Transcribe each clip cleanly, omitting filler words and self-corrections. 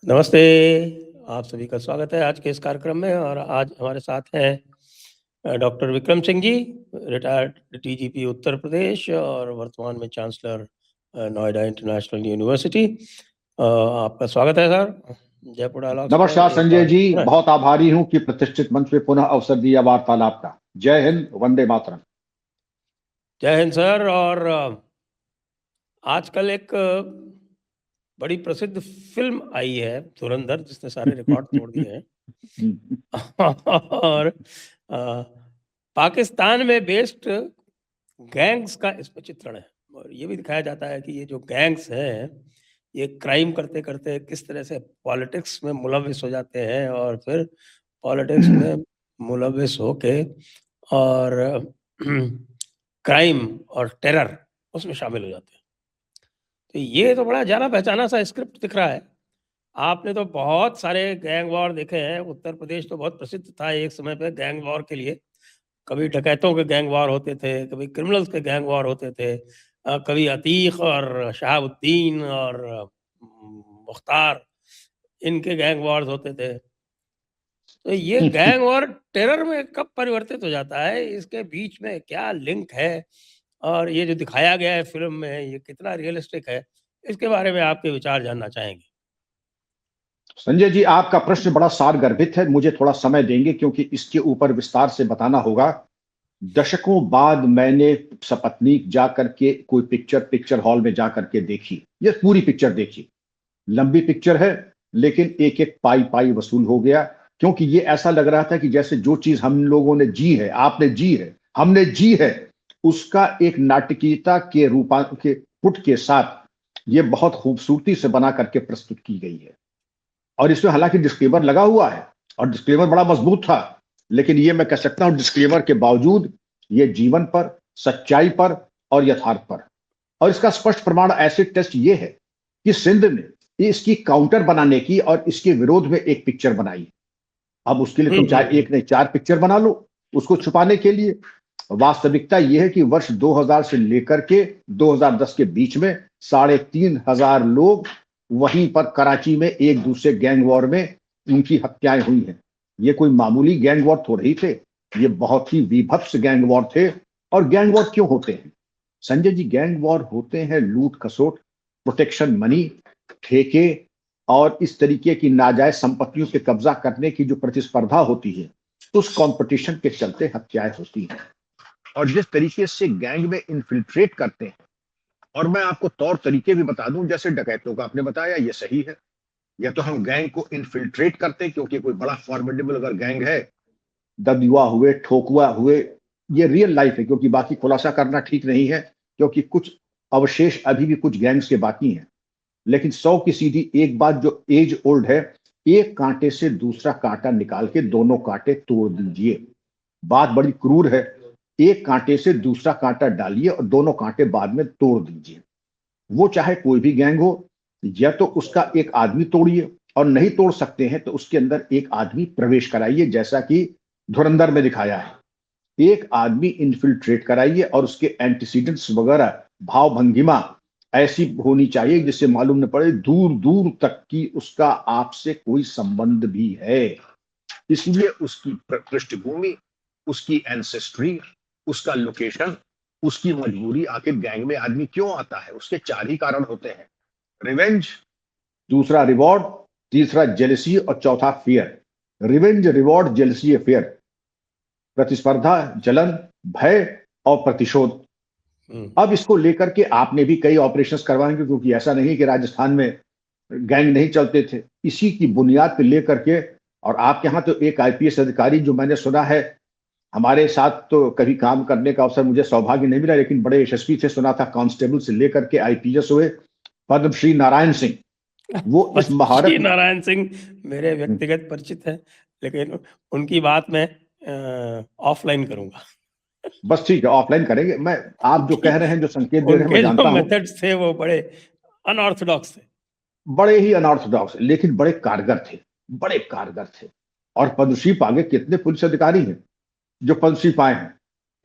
नमस्ते, आप सभी का स्वागत है आज के इस कार्यक्रम में और आज हमारे साथ हैं doctor Vikram Singh ji, retired TGP Uttar Pradesh और वर्तमान में चांसलर नोएडा इंटरनेशनल यूनिवर्सिटी। आपका स्वागत है सर, जयपुर डायलॉग्स में नमस्कार एक संजय बार जी, फिर। बहुत आभारी हूं कि प्रतिष्ठित मंच पे पुनः अवसर दिया वार्तालाप का। जय हिंद, वंदे मातरम। जय हिंद सर। और आजकल एक बड़ी प्रसिद्ध फिल्म आई है धुरंधर, जिसने सारे रिकॉर्ड तोड़ दिए हैं। और अ, पाकिस्तान में बेस्ड गैंग्स का इसमें चित्रण है और ये भी दिखाया जाता है कि ये जो गैंग्स हैं ये क्राइम करते करते किस तरह से पॉलिटिक्स में मुलविस हो जाते हैं और फिर पॉलिटिक्स में मुलविस होके और क्राइम और टेरर उसमें शामिल हो जाते हैं। तो ये तो बड़ा जाना पहचाना सा स्क्रिप्ट दिख रहा है। आपने तो बहुत सारे गैंग वॉर देखे हैं। उत्तर प्रदेश तो बहुत प्रसिद्ध था एक समय पे गैंग वॉर के लिए। कभी डकैतों के गैंग वॉर होते थे, कभी क्रिमिनल्स के गैंग वॉर होते थे, कभी अतीक और शहाबुद्दीन और मुख्तार, इनके गैंग वॉर्स होते थे। तो ये गैंग वॉर टेरर में कब परिवर्तित हो जाता है, इसके बीच में क्या लिंक है और ये जो दिखाया गया है फिल्म में ये कितना रियलिस्टिक है, इसके बारे में आपके विचार जानना चाहेंगे। संजय जी, आपका प्रश्न बड़ा सारगर्भित है। मुझे थोड़ा समय देंगे क्योंकि इसके ऊपर विस्तार से बताना होगा। दशकों बाद मैंने सपत्नीक जा करके कोई पिक्चर हॉल में जा करके देखी। ये पूरी पिक्चर देखी। लंबी पिक्चर है, लेकिन एक एक पाई पाई वसूल हो गया, क्योंकि ये ऐसा लग रहा था कि जैसे जो चीज हम लोगों ने जी है, आपने जी है, हमने जी है, उसका एक नाटकीयता के रूपा के पुट के साथ ये बहुत खूबसूरती से बना करके प्रस्तुत की गई है। और इसमें हालांकि डिस्क्लेमर लगा हुआ है और डिस्क्लेमर बड़ा मजबूत था, लेकिन ये मैं कह सकता हूं डिस्क्लेमर के बावजूद ये जीवन पर, सच्चाई पर और यथार्थ पर। और इसका स्पष्ट प्रमाण एसिड टेस्ट ये है कि सिंध ने इसकी काउंटर बनाने की और इसके विरोध में एक पिक्चर बनाई। अब उसके लिए तुम चाहे एक नहीं 4 पिक्चर बना लो उसको छुपाने के लिए। वास्तविकता यह है कि वर्ष 2000 से लेकर के 2010 के बीच में 3500 लोग वहीं पर कराची में एक दूसरे गैंग वॉर में उनकी हत्याएं हुई हैं। ये कोई मामूली गैंग वॉर थोड़े ही थे, ये बहुत ही विभत्स गैंग वॉर थे। और गैंग वॉर क्यों होते हैं संजय जी? गैंग वॉर होते हैं लूट खसोट, प्रोटेक्शन मनी, ठेके और इस तरीके की नाजायज संपत्तियों के कब्जा करने की जो प्रतिस्पर्धा होती है, उस कंपटीशन के चलते हत्याएं होती हैं। और जिस तरीके से गैंग में इन्फिल्ट्रेट करते हैं, और मैं आपको तौर तरीके भी बता दूं, जैसे डकैतों का आपने बताया, ये सही है। या तो हम गैंग को इन्फिल्ट्रेट करते हैं क्योंकि कोई बड़ा फॉर्मिडेबल अगर गैंग है, दबियुआ हुए, ठोकुआ हुए, ये रियल लाइफ है, क्योंकि बाकी खुलासा करना ठीक नहीं है, क्योंकि कुछ अवशेष अभी भी कुछ गैंग्स के बाकी हैं। लेकिन 100 की सीधी एक बात जो एज ओल्ड है, एक कांटे से दूसरा कांटा निकाल के दोनों कांटे तोड़ दीजिए। बात बड़ी क्रूर है। एक कांटे से दूसरा कांटा डालिए और दोनों कांटे बाद में तोड़ दीजिए। वो चाहे कोई भी गैंग हो, या तो उसका एक आदमी तोड़िए, और नहीं तोड़ सकते हैं तो उसके अंदर एक आदमी प्रवेश कराइए, जैसा कि धुरंधर में दिखाया है। एक आदमी इन्फिल्ट्रेट कराइए और उसके एंटीसीडेंट्स वगैरह, भाव भंगिमा ऐसी होनी चाहिए जिससे मालूम न पड़े दूर दूर तक कि उसका आपसे कोई संबंध भी है। इसलिए उसकी पृष्ठभूमि, उसकी एंसेस्ट्री, उसका लोकेशन, उसकी मजबूरी। आखिर गैंग में आदमी क्यों आता है? उसके 4 ही कारण होते हैं: रिवेंज, दूसरा रिवॉर्ड, तीसरा जेलसी और चौथा fear. Revenge, reward, jealousy, fear, प्रतिस्पर्धा, जलन, भय और प्रतिशोध। अब इसको लेकर के आपने भी कई ऑपरेशंस करवाएंगे, क्योंकि ऐसा नहीं कि राजस्थान में गैंग नहीं चलते थे। इसी की बुनियाद पे लेकर के, और आपके यहाँ तो एक आईपीएस अधिकारी जो मैंने सुना है, हमारे साथ तो कभी काम करने का अवसर मुझे सौभाग्य नहीं मिला, लेकिन बड़े यशस्वी थे, सुना था कांस्टेबल से लेकर के आईपीएस हुए, पद्मश्री नारायण सिंह। वो इस महारत नारायण सिंह मेरे व्यक्तिगत परिचित है, लेकिन उनकी बात मैं ऑफलाइन करूंगा। बस ठीक है, ऑफलाइन करेंगे। मैं आप जो कह रहे हैं, जो संकेत दे रहे हैं, मैं उनके जो जानता हूं। मेथड्स थे वो बड़े अनऑर्थोडॉक्स थे, बड़े ही अनऑर्थोडॉक्स, लेकिन बड़े कारगर थे, बड़े कारगर थे। और पद्मश्री पागे कितने पुलिस अधिकारी हैं जो पद्मश्री पाए हैं?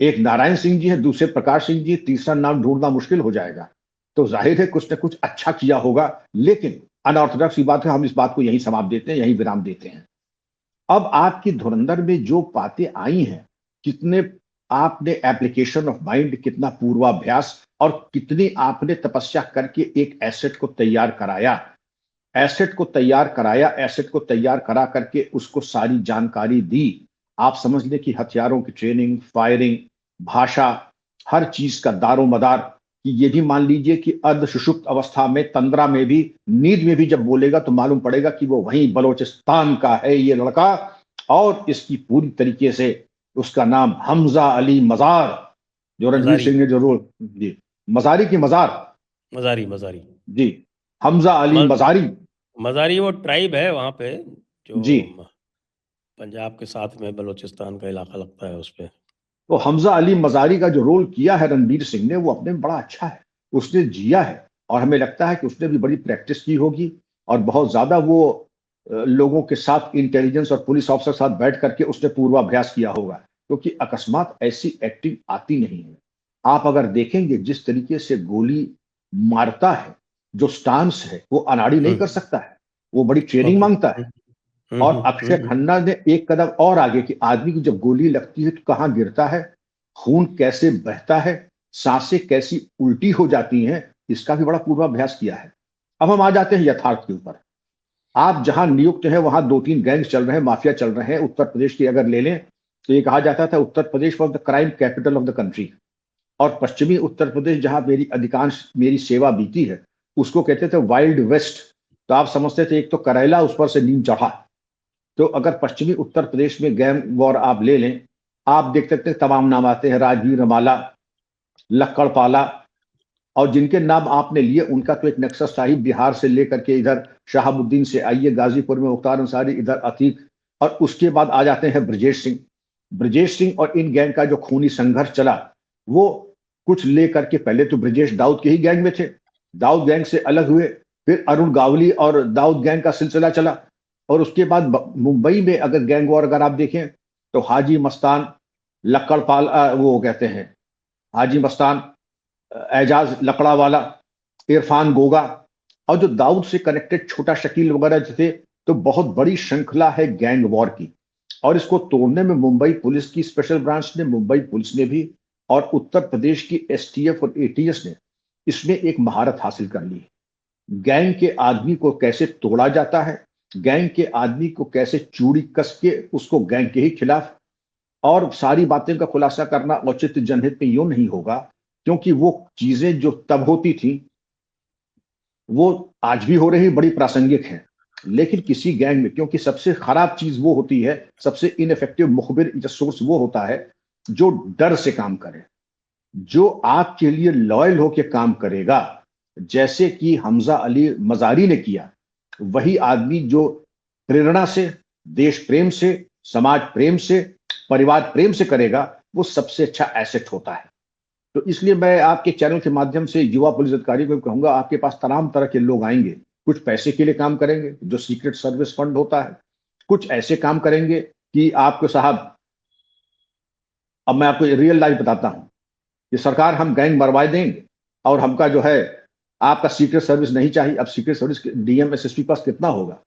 एक नारायण सिंह जी है, दूसरे प्रकाश सिंह जी, तीसरा नाम ढूंढना मुश्किल हो जाएगा। तो जाहिर है कुछ न कुछ अच्छा किया होगा। लेकिन अनऑर्थोडॉक्स की बात है, हम इस बात को यहीं समाप्त देते हैं, यहीं विराम देते हैं। अब आपकी धुरंधर में जो बातें आई हैं, कितने आपने एप्लीकेशन ऑफ माइंड, कितना पूर्वाभ्यास और कितनी आपने तपस्या करके एक एसेट को तैयार कराया, एसेट को तैयार करा करके उसको सारी जानकारी दी। आप समझ लें कि हथियारों की ट्रेनिंग, फायरिंग, भाषा, हर चीज का दारोमदार, कि ये भी मान लीजिए कि अर्ध सुषुप्त अवस्था में, तंद्रा में भी, नींद में भी जब बोलेगा तो मालूम पड़ेगा कि वो वहीं बलोचिस्तान का है ये लड़का, और इसकी पूरी तरीके से उसका नाम हमजा अली मजार, जो रणवीर मजारी सिंह ने जो रोल जी, मजारी की मजार, मजारी मजारी जी, हमजा अली म- मजारी, मजारी वो ट्राइब है वहाँ पे, जो जी। पंजाब के साथ में बलूचिस्तान का इलाका लगता है उस पे। तो हमजा अली मजारी का जो रोल किया है रणवीर सिंह ने, वो अपने में बड़ा अच्छा है, उसने जिया है, और हमें लगता है कि उसने भी बड़ी प्रैक्टिस की होगी, और बहुत ज्यादा वो लोगों के साथ, इंटेलिजेंस और पुलिस ऑफिसर के साथ बैठ करके उसने पूर्वाभ्यास किया होगा, क्योंकि अकस्मात ऐसी एक्टिंग आती नहीं है। आप अगर देखेंगे जिस तरीके से गोली मारता है, जो स्टांस है, वो अनाड़ी नहीं कर हम्म। सकता है, वो बड़ी ट्रेनिंग ओके। मांगता है। और अक्षय खन्ना ने एक कदम और आगे, कि आदमी की जब गोली लगती है तो कहां गिरता है, खून कैसे बहता है, सांसें कैसी उल्टी हो जाती हैं, इसका भी बड़ा पूर्वाभ्यास किया है। अब हम आ जाते हैं यथार्थ के ऊपर। आप जहां नियुक्त हैं वहां 2-3 गैंग्स चल रहे हैं, माफिया चल रहे हैं। उत्तर प्रदेश की अगर ले लें तो ये कहा जाता था Uttar Pradesh was the crime capital of the country, और पश्चिमी उत्तर प्रदेश जहां मेरी सेवा बीती है, उसको कहते थे वाइल्ड वेस्ट। तो आप समझते थे एक तो करेला, उस पर से नीम चढ़ा। तो अगर पश्चिमी उत्तर प्रदेश में गैंग वॉर आप ले लें, आप देख सकते हैं तमाम नाम आते हैं, राजवीर रमाला, लक्कड़पाला, और जिनके नाम आपने लिए उनका तो एक नक्शा था ही, बिहार से लेकर के इधर शहाबुद्दीन से आइए, गाजीपुर में मुख्तार अंसारी, इधर अतीक, और उसके बाद आ जाते हैं ब्रजेश सिंह। ब्रजेश सिंह और इन गैंग का जो खूनी संघर्ष चला, वो कुछ लेकर के, पहले तो ब्रजेश दाऊद के ही गैंग में थे, दाऊद गैंग से अलग हुए, फिर अरुण गावली और दाऊद गैंग का सिलसिला चला, और उसके बाद मुंबई में अगर गैंग वॉर अगर आप देखें तो हाजी मस्तान, लक्कड़पाल, वो कहते हैं हाजी मस्तान, एजाज लकड़ावाला, इरफान गोगा, और जो दाऊद से कनेक्टेड छोटा शकील वगैरह जो थे। तो बहुत बड़ी श्रृंखला है गैंग वॉर की, और इसको तोड़ने में मुंबई पुलिस की स्पेशल ब्रांच ने, मुंबई पुलिस ने भी, और उत्तर प्रदेश की एसटीएफ और एटीएस ने इसमें एक महारत हासिल कर ली। गैंग के आदमी को कैसे तोड़ा जाता है, गैंग के आदमी को कैसे चूड़ी कस के उसको गैंग के ही खिलाफ, और सारी बातें का खुलासा करना औचित्य जनहित में यूं नहीं होगा, क्योंकि वो चीजें जो तब होती थी वो आज भी हो रही, बड़ी प्रासंगिक है। लेकिन किसी गैंग में, क्योंकि सबसे खराब चीज वो होती है, सबसे इनफेक्टिव मुखबिर सोर्स वो होता है जो डर से काम करे, जो आपके लिए लॉयल होकर काम करेगा, जैसे कि हमजा अली मजारी ने किया। वही आदमी जो प्रेरणा से, देश प्रेम से, समाज प्रेम से, परिवार प्रेम से करेगा, वो सबसे अच्छा एसेट होता है। तो इसलिए मैं आपके चैनल के माध्यम से युवा पुलिस अधिकारी को कहूंगा, आपके पास तमाम तरह के लोग आएंगे, कुछ पैसे के लिए काम करेंगे जो सीक्रेट सर्विस फंड होता है, कुछ ऐसे काम करेंगे कि आपको साहब, अब मैं आपको रियल लाइफ बताता हूं कि सरकार हम गैंग मरवा देंगे, और हमका जो है आपका सीक्रेट सर्विस नहीं चाहिए। अब सीक्रेट सर्विस डीएम एसएसपी पास कितना होगा,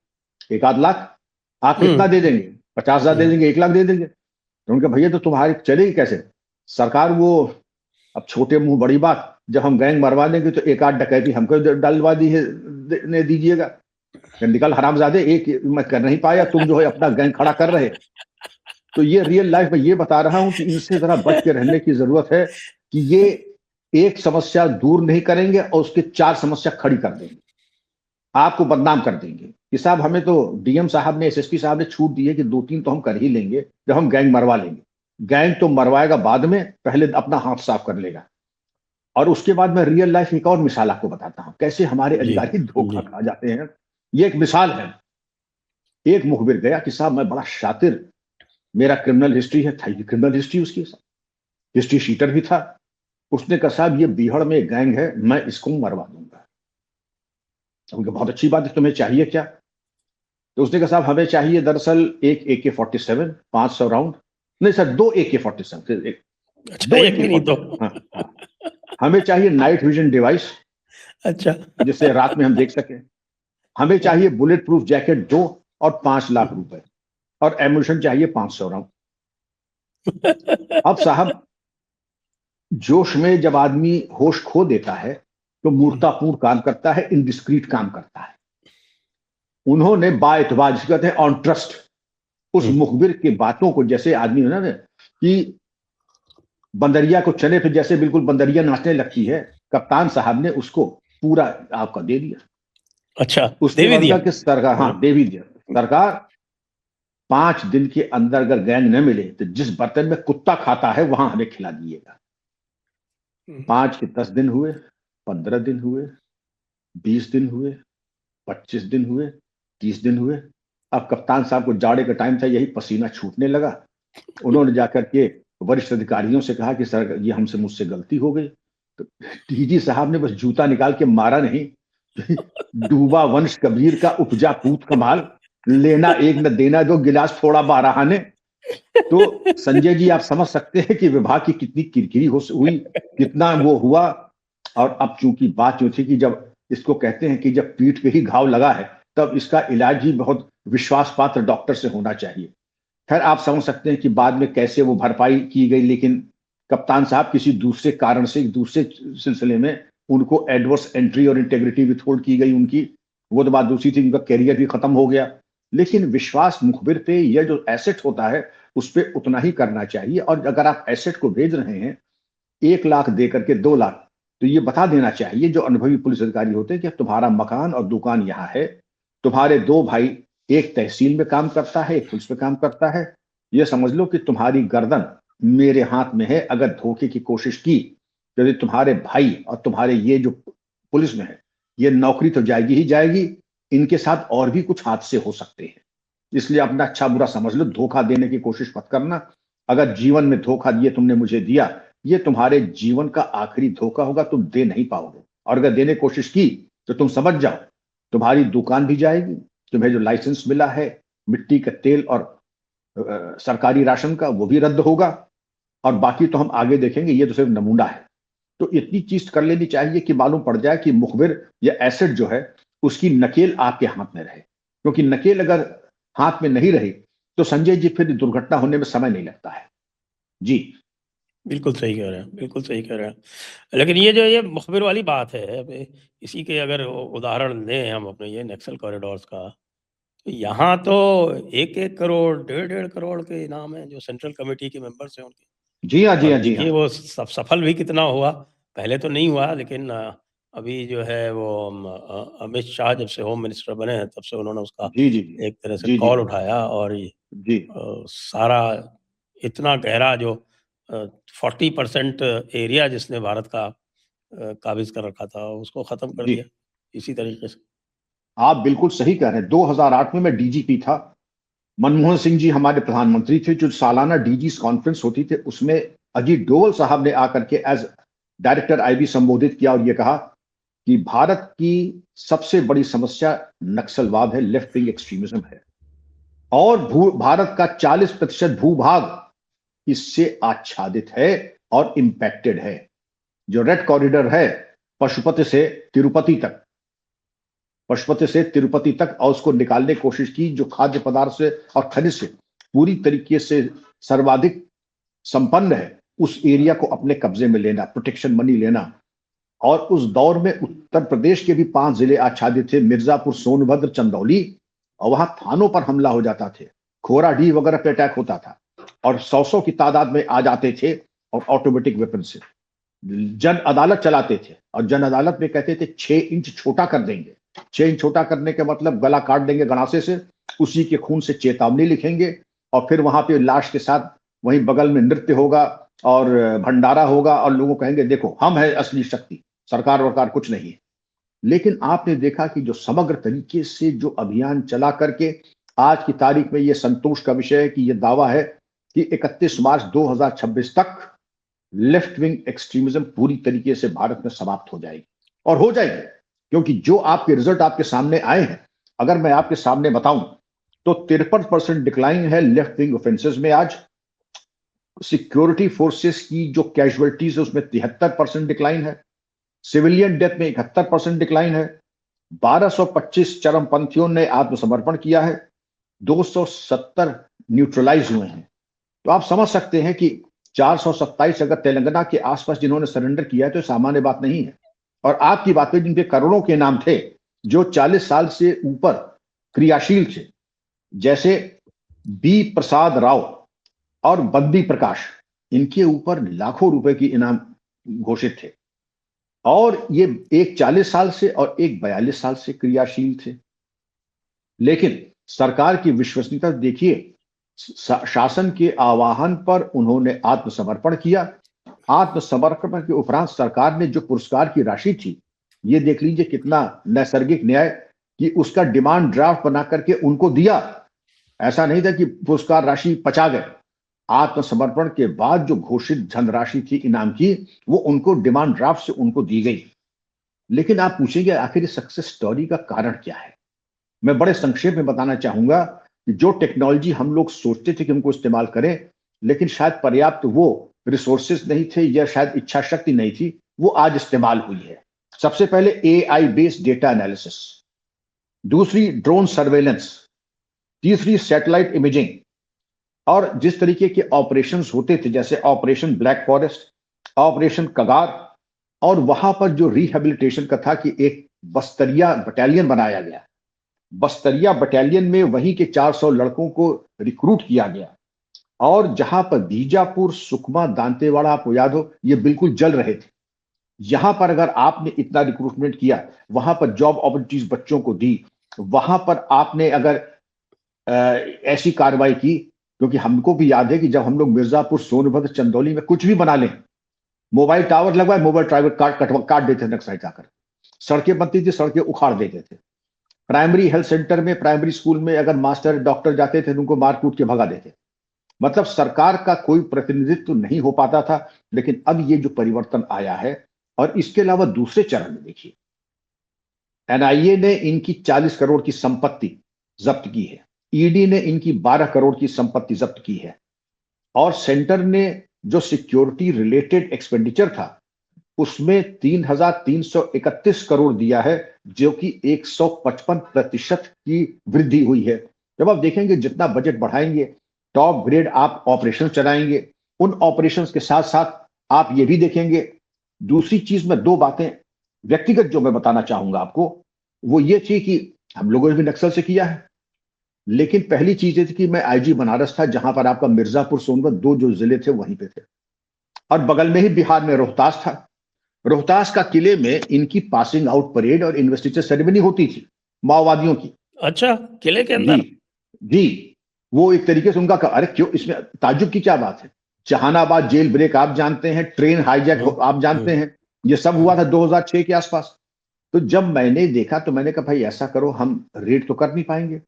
1-8 लाख, आप कितना दे देंगे, 50,000 दे देंगे, 1 लाख दे देंगे। तो उनके भैया तो तुम्हारी चलेगी कैसे सरकार, वो अब छोटे मुंह बड़ी बात, जब हम गैंग मरवा देंगे तो 1-8 डकैती हमको डलवा ने दीजिएगा, निकल हरामजादे, एक मैं कर नहीं पाया, तुम जो है अपना गैंग खड़ा कर रहे। तो ये रियल लाइफ में ये बता रहा हूं कि इनसे जरा बच के रहने की जरूरत है, कि ये एक समस्या दूर नहीं करेंगे और उसके 4 समस्या खड़ी कर देंगे, आपको बदनाम कर देंगे कि साहब हमें तो डीएम साहब ने, एसएसपी साहब ने छूट दी है कि 2-3 तो हम कर ही लेंगे जब हम गैंग मरवा लेंगे। गैंग तो मरवाएगा बाद में, पहले अपना हाथ साफ कर लेगा। और उसके बाद मैं रियल लाइफ एक और मिसाल आपको बताता हूं, कैसे हमारे जी अधिकारी धोखा जी खा जाते हैं। ये एक मिसाल है। एक मुखबिर गया कि साहब मैं बड़ा शातिर, मेरा क्रिमिनल हिस्ट्री है, था क्रिमिनल हिस्ट्री, उसकी हिस्ट्री शीटर भी था। उसने कहा साहब ये बीहड़ में गैंग है, मैं इसको मरवा दूंगा। उनका बहुत अच्छी बात है, तुम्हें चाहिए क्या? तो उसने कहा साहब हमें चाहिए दरअसल एक AK-47, 500 राउंड, नहीं सर 2 AK-47, अच्छा, 2 एक भी नहीं तो। AK-47, हाँ हाँ। हमें चाहिए नाइट विजन डिवाइस, अच्छा। जिससे रात में हम देख सकें। हमें चाहिए बुलेट प्रूफ जैकेट 2 और 5 लाख रुपए, और एम्यूनिशन चाहिए 500 राउंड। अब साहब, जोश में जब आदमी होश खो देता है तो मूर्खतापूर्ण काम करता है, इनडिस्क्रीट काम करता है। उन्होंने बाएतबार, जिसे कहते हैं ऑन ट्रस्ट, उस मुखबिर की बातों को, जैसे आदमी है ना कि बंदरिया को चने पे जैसे बिल्कुल बंदरिया नाचने लगती है, कप्तान साहब ने उसको पूरा आपका दे दिया। अच्छा, उसने दे भी दिया। बोला कि सरकार, हाँ दे भी दिया। सरकार 5 दिन के अंदर अगर गैंग न मिले तो जिस बर्तन में कुत्ता खाता है वहां हमें खिला दीजिएगा। 5 के 10 दिन हुए, 15 दिन हुए, 20 दिन हुए, 25 दिन हुए, 30 दिन हुए। अब कप्तान साहब को जाड़े का टाइम था, यही पसीना छूटने लगा। उन्होंने जाकर के वरिष्ठ अधिकारियों से कहा कि सर ये हमसे मुझसे गलती हो गई। तो डीजी साहब ने बस जूता निकाल के मारा नहीं, डूबा वंश कबीर का उपजा पूत कमाल, लेना एक न देना दो, गिलास फोड़ा बारहा ने। तो संजय जी आप समझ सकते हैं कि विभाग की कितनी किरकिरी हुई, कितना वो हुआ। और अब चूंकि बात जो थी कि जब इसको कहते हैं कि जब पीठ पे ही घाव लगा है तब इसका इलाज ही बहुत विश्वास पात्र डॉक्टर से होना चाहिए। खैर आप समझ सकते हैं कि बाद में कैसे वो भरपाई की गई, लेकिन कप्तान साहब किसी दूसरे कारण से, दूसरे सिलसिले में उनको एडवर्स एंट्री और इंटेग्रिटी विथहोल्ड की गई उनकी। वो तो बात दूसरी थी, उनका कैरियर भी खत्म हो गया। लेकिन विश्वास मुखबिर पे यह जो एसेट होता है उस पर उतना ही करना चाहिए। और अगर आप एसेट को भेज रहे हैं 1 लाख दे करके 2 लाख, तो ये बता देना चाहिए जो अनुभवी पुलिस अधिकारी होते हैं कि तुम्हारा मकान और दुकान यहाँ है, तुम्हारे 2 भाई, एक तहसील में काम करता है, एक पुलिस में काम करता है, ये समझ लो कि तुम्हारी गर्दन मेरे हाथ में है। अगर धोखे की कोशिश की, यदि तुम्हारे भाई और तुम्हारे ये जो पुलिस में है, ये नौकरी तो जाएगी ही जाएगी, इनके साथ और भी कुछ हादसे हो सकते हैं। इसलिए अपना अच्छा बुरा समझ लो, धोखा देने की कोशिश मत करना। अगर जीवन में धोखा दिए तुमने मुझे दिया, ये तुम्हारे जीवन का आखिरी धोखा होगा, तुम दे नहीं पाओगे। और अगर देने की कोशिश की तो तुम समझ जाओ, तुम्हारी दुकान भी जाएगी, तुम्हें जो लाइसेंस मिला है मिट्टी का तेल और सरकारी राशन का, वो भी रद्द होगा। और बाकी तो हम आगे देखेंगे, ये तो सिर्फ नमूना है। तो इतनी चीज कर लेनी चाहिए कि मालूम पड़ जाए कि मुखबिर या एसेट जो है उसकी नकेल आपके हाथ में रहे, क्योंकि नकेल अगर हाथ में नहीं रही तो संजय जी फिर दुर्घटना होने में समय नहीं लगता है। जी बिल्कुल सही कह रहे हैं, बिल्कुल सही कह रहे हैं। लेकिन ये जो ये मुखबिर वाली बात है, अब इसी के अगर उदाहरण लें हम अपने ये नक्सल कॉरिडोर्स का, तो यहाँ तो 1-1 करोड़, डेढ़-डेढ़ करोड़ के इनाम हैं जो सेंट्रल कमेटी के मेंबर्स हैं उनके। जी हाँ, जी और हाँ, जी देखिए हाँ। वो सफल भी कितना हुआ, पहले तो नहीं हुआ, लेकिन अभी जो है वो अमित शाह जब से होम मिनिस्टर बने हैं तब से उन्होंने उसका जी, जी, जी। एक तरह से जी, जी। कॉल उठाया, और ये जी, सारा इतना गहरा जो 40% एरिया जिसने भारत का काबिज कर रखा था उसको खत्म कर जी। दिया इसी तरीके से। आप बिल्कुल सही कह रहे हैं। 2008 में मैं डीजीपी था। मनमोहन सिंह जी हमारे प्रधानमंत्री थे। जो सालाना डीजीज कॉन्फ्रेंस होती थी उसमें अजीत डोवल साहब ने आकर के एज डायरेक्टर आईबी संबोधित किया और ये कहा कि भारत की सबसे बड़ी समस्या नक्सलवाद है, लेफ्ट विंग एक्सट्रीमिज्म है, और भारत का 40% भूभाग इससे आच्छादित है और इंपैक्टेड है। जो रेड कॉरिडोर है पशुपति से तिरुपति तक, पशुपति से तिरुपति तक, और उसको निकालने की कोशिश की, जो खाद्य पदार्थ से और खनिज से पूरी तरीके से सर्वाधिक संपन्न है, उस एरिया को अपने कब्जे में लेना, प्रोटेक्शन मनी लेना। और उस दौर में उत्तर प्रदेश के भी 5 जिले आच्छादित थे, मिर्जापुर, सोनभद्र, चंदौली, और वहां थानों पर हमला हो जाता थे, खोराडीह वगैरह पे अटैक होता था, और 100 की तादाद में आ जाते थे और ऑटोमेटिक वेपन से जन अदालत चलाते थे। और जन अदालत में कहते थे 6 इंच छोटा कर देंगे। 6 इंच छोटा करने के मतलब गला काट देंगे गणासे से, उसी के खून से चेतावनी लिखेंगे, और फिर वहां पे लाश के साथ वहीं बगल में नृत्य होगा और भंडारा होगा, और लोगों कहेंगे देखो हम है असली शक्ति, सरकार वरकार कुछ नहीं है। लेकिन आपने देखा कि जो समग्र तरीके से जो अभियान चला करके आज की तारीख में ये संतोष का विषय है कि ये दावा है कि 31 मार्च 2026 तक लेफ्ट विंग एक्सट्रीमिज्म पूरी तरीके से भारत में समाप्त हो जाएगी, और हो जाएगी। क्योंकि जो आपके रिजल्ट आपके सामने आए हैं, अगर मैं आपके सामने बताऊं तो 53% डिक्लाइन है लेफ्ट विंग ऑफेंसेस में आज। सिक्योरिटी फोर्सेस की जो कैजुअलिटीज है उसमें 73% डिक्लाइन है। सिविलियन डेथ में 71% डिक्लाइन है। 1225 चरमपंथियों ने आत्मसमर्पण किया है, 270 न्यूट्रलाइज हुए हैं। तो आप समझ सकते हैं कि 427 अगर तेलंगाना के आसपास जिन्होंने सरेंडर किया है तो सामान्य बात नहीं है। और आपकी बात है जिनके करोड़ों के नाम थे जो 40 साल से ऊपर क्रियाशील थे, जैसे बी प्रसाद राव और बद्दी प्रकाश, इनके ऊपर लाखों रुपए की इनाम घोषित थे। और ये एक 40 साल से और एक 42 साल से क्रियाशील थे। लेकिन सरकार की विश्वसनीयता देखिए, शासन के आह्वान पर उन्होंने आत्मसमर्पण किया। आत्मसमर्पण के उपरांत सरकार ने जो पुरस्कार की राशि थी, ये देख लीजिए कितना नैसर्गिक न्याय कि उसका डिमांड ड्राफ्ट बना करके उनको दिया। ऐसा नहीं था कि पुरस्कार राशि पचा गए। आत्मसमर्पण के बाद जो घोषित धनराशि थी इनाम की, वो उनको डिमांड ड्राफ्ट से उनको दी गई। लेकिन आप पूछेंगे आखिर इस सक्सेस स्टोरी का कारण क्या है? मैं बड़े संक्षेप में बताना चाहूंगा कि जो टेक्नोलॉजी हम लोग सोचते थे कि हमको इस्तेमाल करें, लेकिन शायद पर्याप्त वो रिसोर्सेज नहीं थे या शायद इच्छा शक्ति नहीं थी, वो आज इस्तेमाल हुई है। सबसे पहले AI बेस्ड डेटा एनालिसिस, दूसरी ड्रोन सर्वेलेंस, तीसरी सैटेलाइट इमेजिंग, और जिस तरीके के ऑपरेशंस होते थे जैसे ऑपरेशन ब्लैक फॉरेस्ट, ऑपरेशन कगार, और वहां पर जो रिहेबिलिटेशन का था कि एक बस्तरिया बटालियन बनाया गया। बस्तरिया बटालियन में वहीं के 400 लड़कों को रिक्रूट किया गया। और जहां पर बीजापुर, सुकमा, दांतेवाड़ा, आपको याद हो, ये बिल्कुल जल रहे थे। यहां पर अगर आपने इतना रिक्रूटमेंट किया, वहां पर जॉब अपॉर्चुनिटीज बच्चों को दी, वहां पर आपने अगर ऐसी कार्रवाई की, क्योंकि हमको भी याद है कि जब हम लोग मिर्जापुर, सोनभद्र, चंदौली में कुछ भी बना लें, मोबाइल टावर लगवाए, मोबाइल टावर काट देते थे नक्सलाइट आकर। सड़कें बनती थी, सड़कें उखाड़ देते थे। प्राइमरी हेल्थ सेंटर में, प्राइमरी स्कूल में अगर मास्टर डॉक्टर जाते थे तो उनको मार कूट के भगा देते। मतलब सरकार का कोई प्रतिनिधित्व नहीं हो पाता था। लेकिन अब ये जो परिवर्तन आया है, और इसके अलावा दूसरे चरण में देखिए, NIA ने इनकी 40 करोड़ की संपत्ति जब्त की है, ED ने इनकी 12 करोड़ की संपत्ति जब्त की है, और सेंटर ने जो सिक्योरिटी रिलेटेड एक्सपेंडिचर था उसमें 3,331 करोड़ दिया है, जो कि 155% की वृद्धि हुई है। जब आप देखेंगे जितना बजट बढ़ाएंगे, टॉप ग्रेड आप ऑपरेशन चलाएंगे, उन ऑपरेशंस के साथ साथ आप ये भी देखेंगे। दूसरी चीज में दो बातें व्यक्तिगत जो मैं बताना चाहूंगा आपको, वो ये थी कि हम लोगों ने भी नक्सल से किया है। लेकिन पहली चीज ये थी कि मैं IG बनारस था, जहां पर आपका मिर्जापुर, सोनभद्र, दो जो जिले थे वहीं पे थे, और बगल में ही बिहार में रोहतास था। रोहतास का किले में इनकी पासिंग आउट परेड और इन्वेस्टिचर सेरेमनी होती थी माओवादियों की। अच्छा, किले के जी अंदर? जी, वो एक तरीके से उनका अरे क्यों, इसमें ताज्जुब की क्या बात है? जहानाबाद जेल ब्रेक आप जानते हैं, ट्रेन हाईजैक आप जानते हैं, ये सब हुआ था 2006 के आसपास। तो जब मैंने देखा तो मैंने कहा भाई ऐसा करो, हम रेड तो कर नहीं पाएंगे।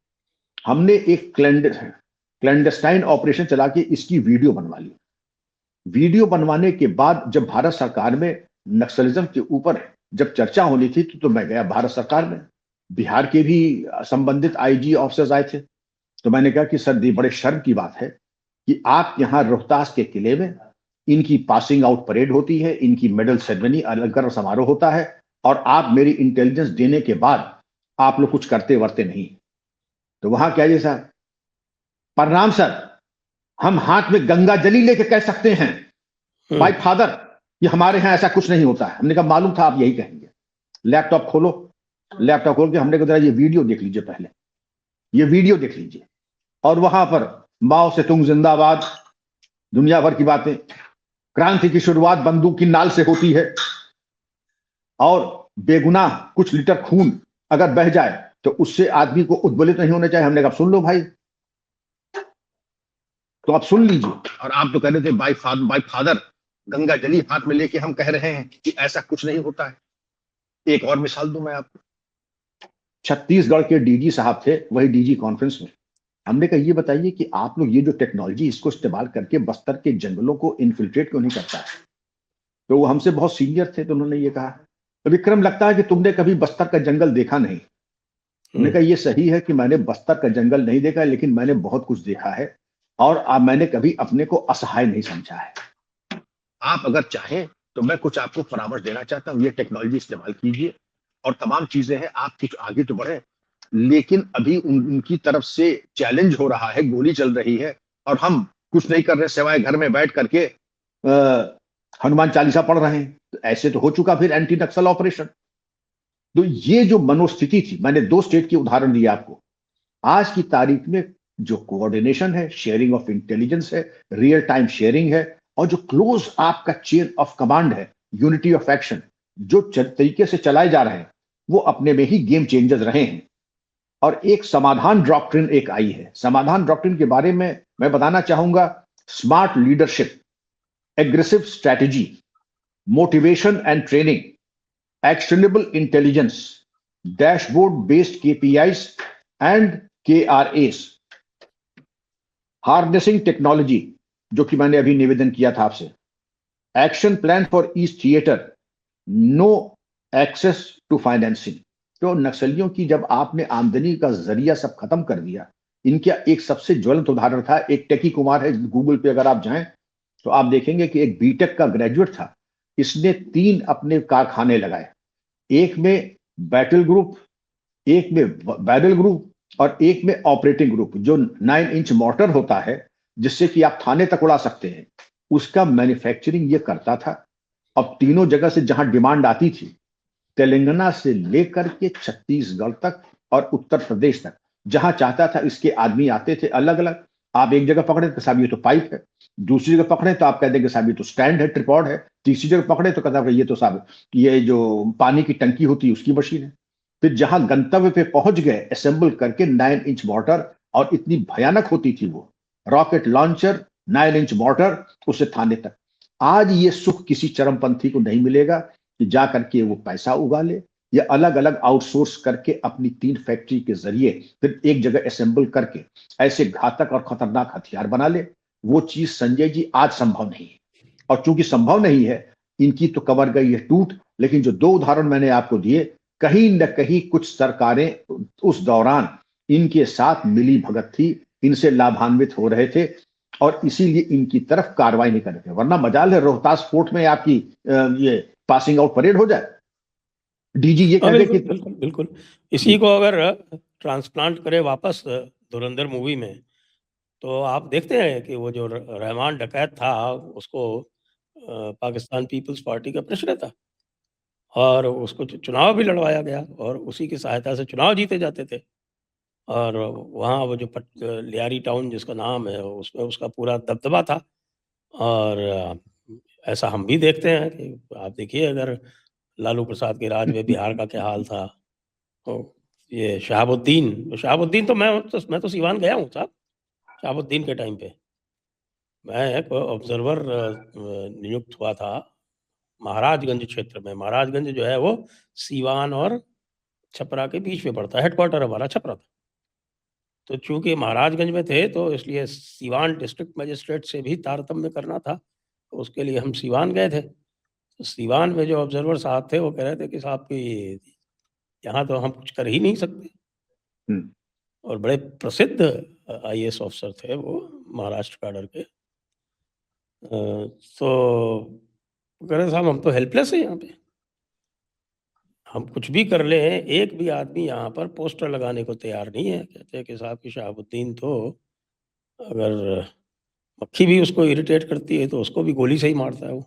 हमने एक क्लैंडस्टाइन ऑपरेशन चला के इसकी वीडियो बनवा ली। वीडियो बनवाने के बाद जब भारत सरकार में नक्सलिज्म के ऊपर जब चर्चा होनी थी तो मैं गया भारत सरकार में। बिहार के भी संबंधित IG ऑफिसर्स आए थे। तो मैंने कहा कि सर ये बड़े शर्म की बात है कि आप यहाँ रोहतास के किले में इनकी पासिंग आउट परेड होती है, इनकी मेडल सेरेमनी, अलंकरण समारोह होता है, और आप मेरी इंटेलिजेंस देने के बाद आप लोग कुछ करते वर्ते नहीं। तो वहां क्या जैसा, प्रणाम सर, हम हाथ में गंगा जली लेके कह सकते हैं बाय फादर कि हमारे यहां ऐसा कुछ नहीं होता है। हमने कहा मालूम था आप यही कहेंगे। लैपटॉप खोलो, लैपटॉप खोल के हमने कहा ये वीडियो देख लीजिए, पहले ये वीडियो देख लीजिए। और वहां पर माओ से तुंग जिंदाबाद, दुनिया भर की बातें, क्रांति की शुरुआत बंदूक की नाल से होती है, और बेगुनाह कुछ लीटर खून अगर बह जाए तो उससे आदमी को उद्बलित नहीं होना चाहिए। हमने कहा सुन लो भाई, तो आप सुन लीजिए। और आप तो कह रहे थे बाय फादर, गंगा जली हाथ में लेके हम कह रहे हैं कि ऐसा कुछ नहीं होता है। एक और मिसाल दूं मैं आपको, छत्तीसगढ़ के DG साहब थे वही DG कॉन्फ्रेंस में। हमने कहा ये बताइए कि आप लोग ये जो टेक्नोलॉजी इसको इस्तेमाल करके बस्तर के जंगलों को इन्फिल्ट्रेट क्यों नहीं करता है? तो वो हमसे बहुत सीनियर थे, तो उन्होंने ये कहा, तो विक्रम लगता है कि तुमने कभी बस्तर का जंगल देखा नहीं। हमने कहा ये सही है कि मैंने बस्तर का जंगल नहीं देखा, लेकिन मैंने बहुत कुछ देखा है, और मैंने कभी अपने को असहाय नहीं समझा है। आप अगर चाहें तो मैं कुछ आपको परामर्श देना चाहता हूं, ये टेक्नोलॉजी इस्तेमाल कीजिए। और तमाम चीजें हैं, आप कुछ आगे तो बढ़े, लेकिन अभी उनकी तरफ से चैलेंज हो रहा है, गोली चल रही है और हम कुछ नहीं कर रहे सिवाय घर में बैठ करके हनुमान चालीसा पढ़ रहे हैं। तो ऐसे तो हो चुका फिर एंटी नक्सल ऑपरेशन। तो ये जो मनोस्थिति थी, मैंने 2 स्टेट की उदाहरण दिए आपको। आज की तारीख में जो कोऑर्डिनेशन है, शेयरिंग ऑफ इंटेलिजेंस है, रियल टाइम शेयरिंग है, और जो क्लोज आपका चेन ऑफ कमांड है, यूनिटी ऑफ एक्शन, जो तरीके से चलाए जा रहे हैं, वो अपने में ही गेम चेंजर्स रहे हैं। और एक समाधान डॉक्ट्रिन एक आई है। समाधान डॉक्ट्रिन के बारे में मैं बताना चाहूंगा, smart leadership, aggressive strategy, motivation and training, actionable intelligence, dashboard based KPIs and KRAs, harnessing technology, जो कि मैंने अभी निवेदन किया था आपसे, action plan for east theatre, no access to financing. तो नक्सलियों की जब आपने आमदनी का जरिया सब खत्म कर दिया, इनका एक सबसे ज्वलंत उदाहरण था, एक टेकी कुमार है, गूगल पे अगर आप जाएं तो आप देखेंगे कि एक बीटेक का ग्रेजुएट था, इसने 3 अपने कारखाने लगाए, एक में बैटल ग्रुप, एक में बैरल ग्रुप और एक में ऑपरेटिंग ग्रुप, जो 9 इंच मोटर होता है जिससे कि आप थाने तक उड़ा सकते हैं, उसका मैन्युफैक्चरिंग ये करता था। अब तीनों जगह से जहां डिमांड आती थी, तेलंगाना से लेकर के छत्तीसगढ़ तक और उत्तर प्रदेश तक, जहां चाहता था इसके आदमी आते थे अलग अलग। आप एक जगह पकड़े तो साहब ये तो पाइप है, दूसरी जगह पकड़े तो आप कह देंगे साहब ये तो स्टैंड है, ट्रिपॉड है, तीसरी जगह पकड़े तो कहता ये तो साहब ये जो पानी की टंकी होती है उसकी मशीन है। फिर जहां गंतव्य पे पहुंच गए, असेंबल करके 9 इंच मोटर, और इतनी भयानक होती थी वो, रॉकेट लॉन्चर, 9 इंच मोटर, उससे थाने तक। आज ये सुख किसी चरमपंथी को नहीं मिलेगा कि जा करके वो पैसा उगा ले, या अलग अलग आउटसोर्स करके अपनी 3 फैक्ट्री के जरिए फिर एक जगह असेंबल करके ऐसे घातक और खतरनाक हथियार बना ले। वो चीज संजय जी आज संभव नहीं है, और चूंकि संभव नहीं है, इनकी तो कमर गई है टूट। लेकिन जो 2 उदाहरण मैंने आपको दिए, कहीं न कहीं कुछ सरकारें उस दौरान इनके साथ मिली भगत थी, इनसे लाभान्वित हो रहे थे, और इसीलिए इनकी तरफ कार्रवाई नहीं कर रहे थे। वरना मजाल है रोहतास फोर्ट में आपकी ये पासिंग आउट परेड हो जाए, डीजी ये कह दे कि बिल्कुल बिल्कुल। इसी को अगर ट्रांसप्लांट करे वापस धुरंधर मूवी में, तो आप देखते हैं कि वो जो रहमान डकैत था, उसको पाकिस्तान पीपल्स पार्टी का प्रेसिडेंट था, और उसको चुनाव भी लड़वाया गया, और उसी की सहायता से चुनाव जीते जाते थे। और वहाँ वो जो लियारी टाउन जिसका नाम है, उसमें उसका पूरा दबदबा था। और ऐसा हम भी देखते हैं कि आप देखिए, अगर लालू प्रसाद के राज में बिहार का क्या हाल था। तो ये शहाबुद्दीन तो मैं तो सीवान गया हूँ साहब, शहाबुद्दीन के टाइम पे मैं एक ऑब्जर्वर नियुक्त हुआ था महाराजगंज क्षेत्र में। महाराजगंज जो है वो सीवान और छपरा के बीच में पड़ता है, हेडक्वार्टर हमारा छपरा था। तो चूंकि महाराजगंज में थे, तो इसलिए सीवान डिस्ट्रिक्ट मजिस्ट्रेट से भी तारतम्य करना था, तो उसके लिए हम सीवान गए थे। तो सीवान में जो ऑब्जर्वर साहब थे, वो कह रहे थे कि साहब की यहाँ तो हम कुछ कर ही नहीं सकते। और बड़े प्रसिद्ध आईएएस ऑफिसर थे वो, महाराष्ट्र कैडर के। तो कह रहे साहब हम तो हेल्पलेस है यहाँ पे, हम कुछ भी कर लें, एक भी आदमी यहाँ पर पोस्टर लगाने को तैयार नहीं है। कहते हैं कि साहब की शहाबुद्दीन तो अगर मक्खी भी उसको इरिटेट करती है तो उसको भी गोली से ही मारता है वो।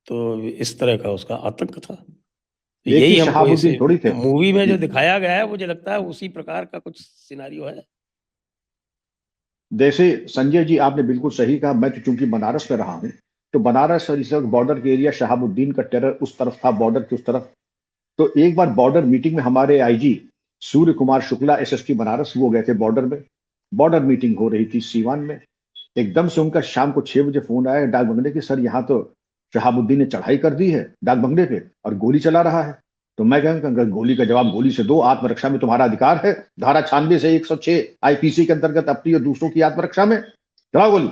तो इस तरह का उसका आतंक था। तो यही हमको इस थोड़ी थे मूवी में जो दिखाया गया है, मुझे लगता है उसी प्रकार का कुछ सिनारियो है। जैसे संजय जी आपने बिल्कुल सही कहा। मैं तो चूंकि बनारस में रहा हूं, तो बनारस और इस बॉर्डर के एरिया, शहाबुद्दीन का टेरर उस तरफ था, बॉर्डर के उस तरफ। तो एक बार बॉर्डर मीटिंग में हमारे आईजी सूर्य कुमार शुक्ला एसएसपी बनारस, वो गए थे बॉर्डर में। बॉर्डर मीटिंग हो रही थी सीवान में। एकदम से उनका शाम को 6 बजे फोन आया डाक बंगले कि सर यहाँ तो शहाबुद्दीन ने चढ़ाई कर दी है डाक बंगले पे और गोली चला रहा है। तो मैं कहूँगा गोली का जवाब गोली से दो, आत्मरक्षा में तुम्हारा अधिकार है, धारा 96 से 106 आईपीसी के अंतर्गत अपनी और दूसरों की आत्मरक्षा में चलाओ गोली।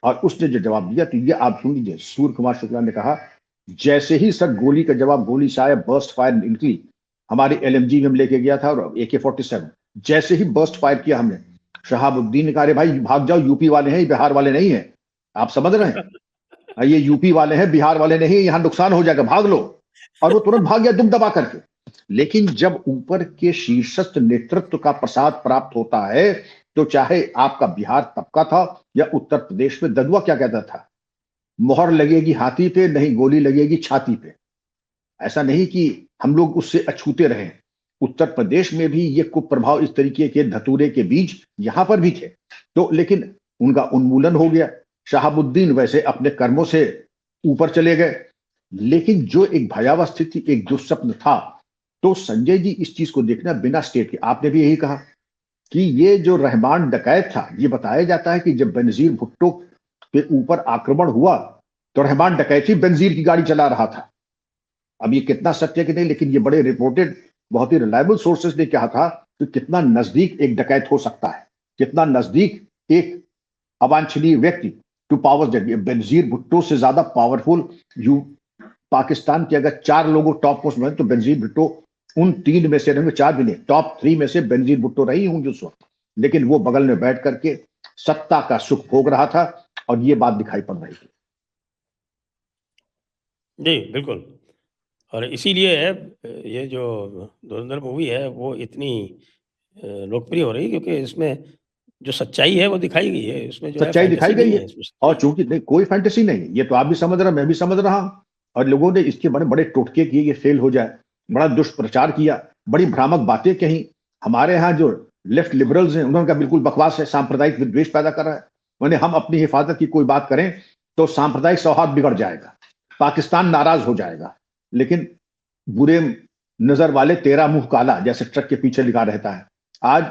और उसने जो जवाब दिया, तो ये आप सुन लीजिए, सूर्य कुमार शुक्ला ने कहा, जैसे ही सर गोली का जवाब गोली से आया, बर्स्ट फायर निकली, हमारे एलएमजी में हम लेके गया था, और AK-47 जैसे ही बर्स्ट फायर किया हमने, शहाबुद्दीन ने कहा, अरे भाई भाग जाओ, यूपी वाले हैं, बिहार वाले नहीं है। आप समझ रहे हैं, ये यूपी वाले हैं, बिहार वाले नहीं, यहाँ नुकसान हो जाएगा, भाग लो। और वो तुरंत भाग गया दुम दबा करके। लेकिन जब ऊपर के शीर्षस्थ नेतृत्व का प्रसाद प्राप्त होता है, तो चाहे आपका बिहार तबका था या उत्तर प्रदेश में ददुआ क्या कहता था, मोहर लगेगी हाथी पे, नहीं गोली लगेगी छाती पे। ऐसा नहीं कि हम लोग उससे अछूते रहे। उत्तर प्रदेश में भी ये कुप्रभाव, इस तरीके के धतूरे के बीज यहां पर भी थे, तो लेकिन उनका उन्मूलन हो गया। शहाबुद्दीन वैसे अपने कर्मों से ऊपर चले गए। लेकिन जो एक भयावह स्थिति, एक दुस्वप्न था, तो संजय जी इस चीज को देखना बिना स्टेट के, आपने भी यही कहा कि ये जो रहमान डकैत था, ये बताया जाता है कि जब बेनजीर भुट्टो के ऊपर आक्रमण हुआ, तो रहमान डकैत ही बेनजीर की गाड़ी चला रहा था। अब ये कितना सत्य कि नहीं, लेकिन ये बड़े रिपोर्टेड, बहुत ही रिलायबल सोर्सेस ने कहा था कि कितना नजदीक एक डकैत हो सकता है, कितना नजदीक एक अवांछनीय व्यक्ति टू पावर। बेनजीर भुट्टो से ज्यादा पावरफुल यू पाकिस्तान के अगर 4 लोगों टॉप पोस्ट में, तो बेनजीर भुट्टो उन 3 में से रहेंगे, 4 भी नहीं, टॉप 3 में से बेनजीर भुट्टो रही होंगे उस वक्त। लेकिन वो बगल में बैठ करके सत्ता का सुख भोग रहा था, और ये बात दिखाई पड़ रही थी। जी, बिल्कुल। और इसीलिए ये जो धुरंधर मूवी है वो इतनी लोकप्रिय हो रही है, क्योंकि इसमें जो सच्चाई है वो दिखाई गई है। इसमें जो है सच्चाई दिखाई फैंटेसी गई नहीं है, है, इसमें और सच्चाई है। चूंकि नहीं, कोई फैंटेसी नहीं, ये तो आप भी समझ रहे हैं, मैं भी समझ रहा हूं। और लोगों ने इसके बड़े बड़े टोटके किए, ये फेल हो जाए, बड़ा दुष्प्रचार किया, बड़ी भ्रामक बातें कही। हमारे यहाँ जो लेफ्ट लिबरल्स हैं, उन्होंने कहा बिल्कुल बकवास है, सांप्रदायिक विद्वेष पैदा कर रहा है। मैंने, हम अपनी हिफाजत की कोई बात करें तो सांप्रदायिक सौहार्द बिगड़ जाएगा, पाकिस्तान नाराज हो जाएगा। लेकिन बुरे नजर वाले तेरा मुंह काला, जैसे ट्रक के पीछे लिखा रहता है। आज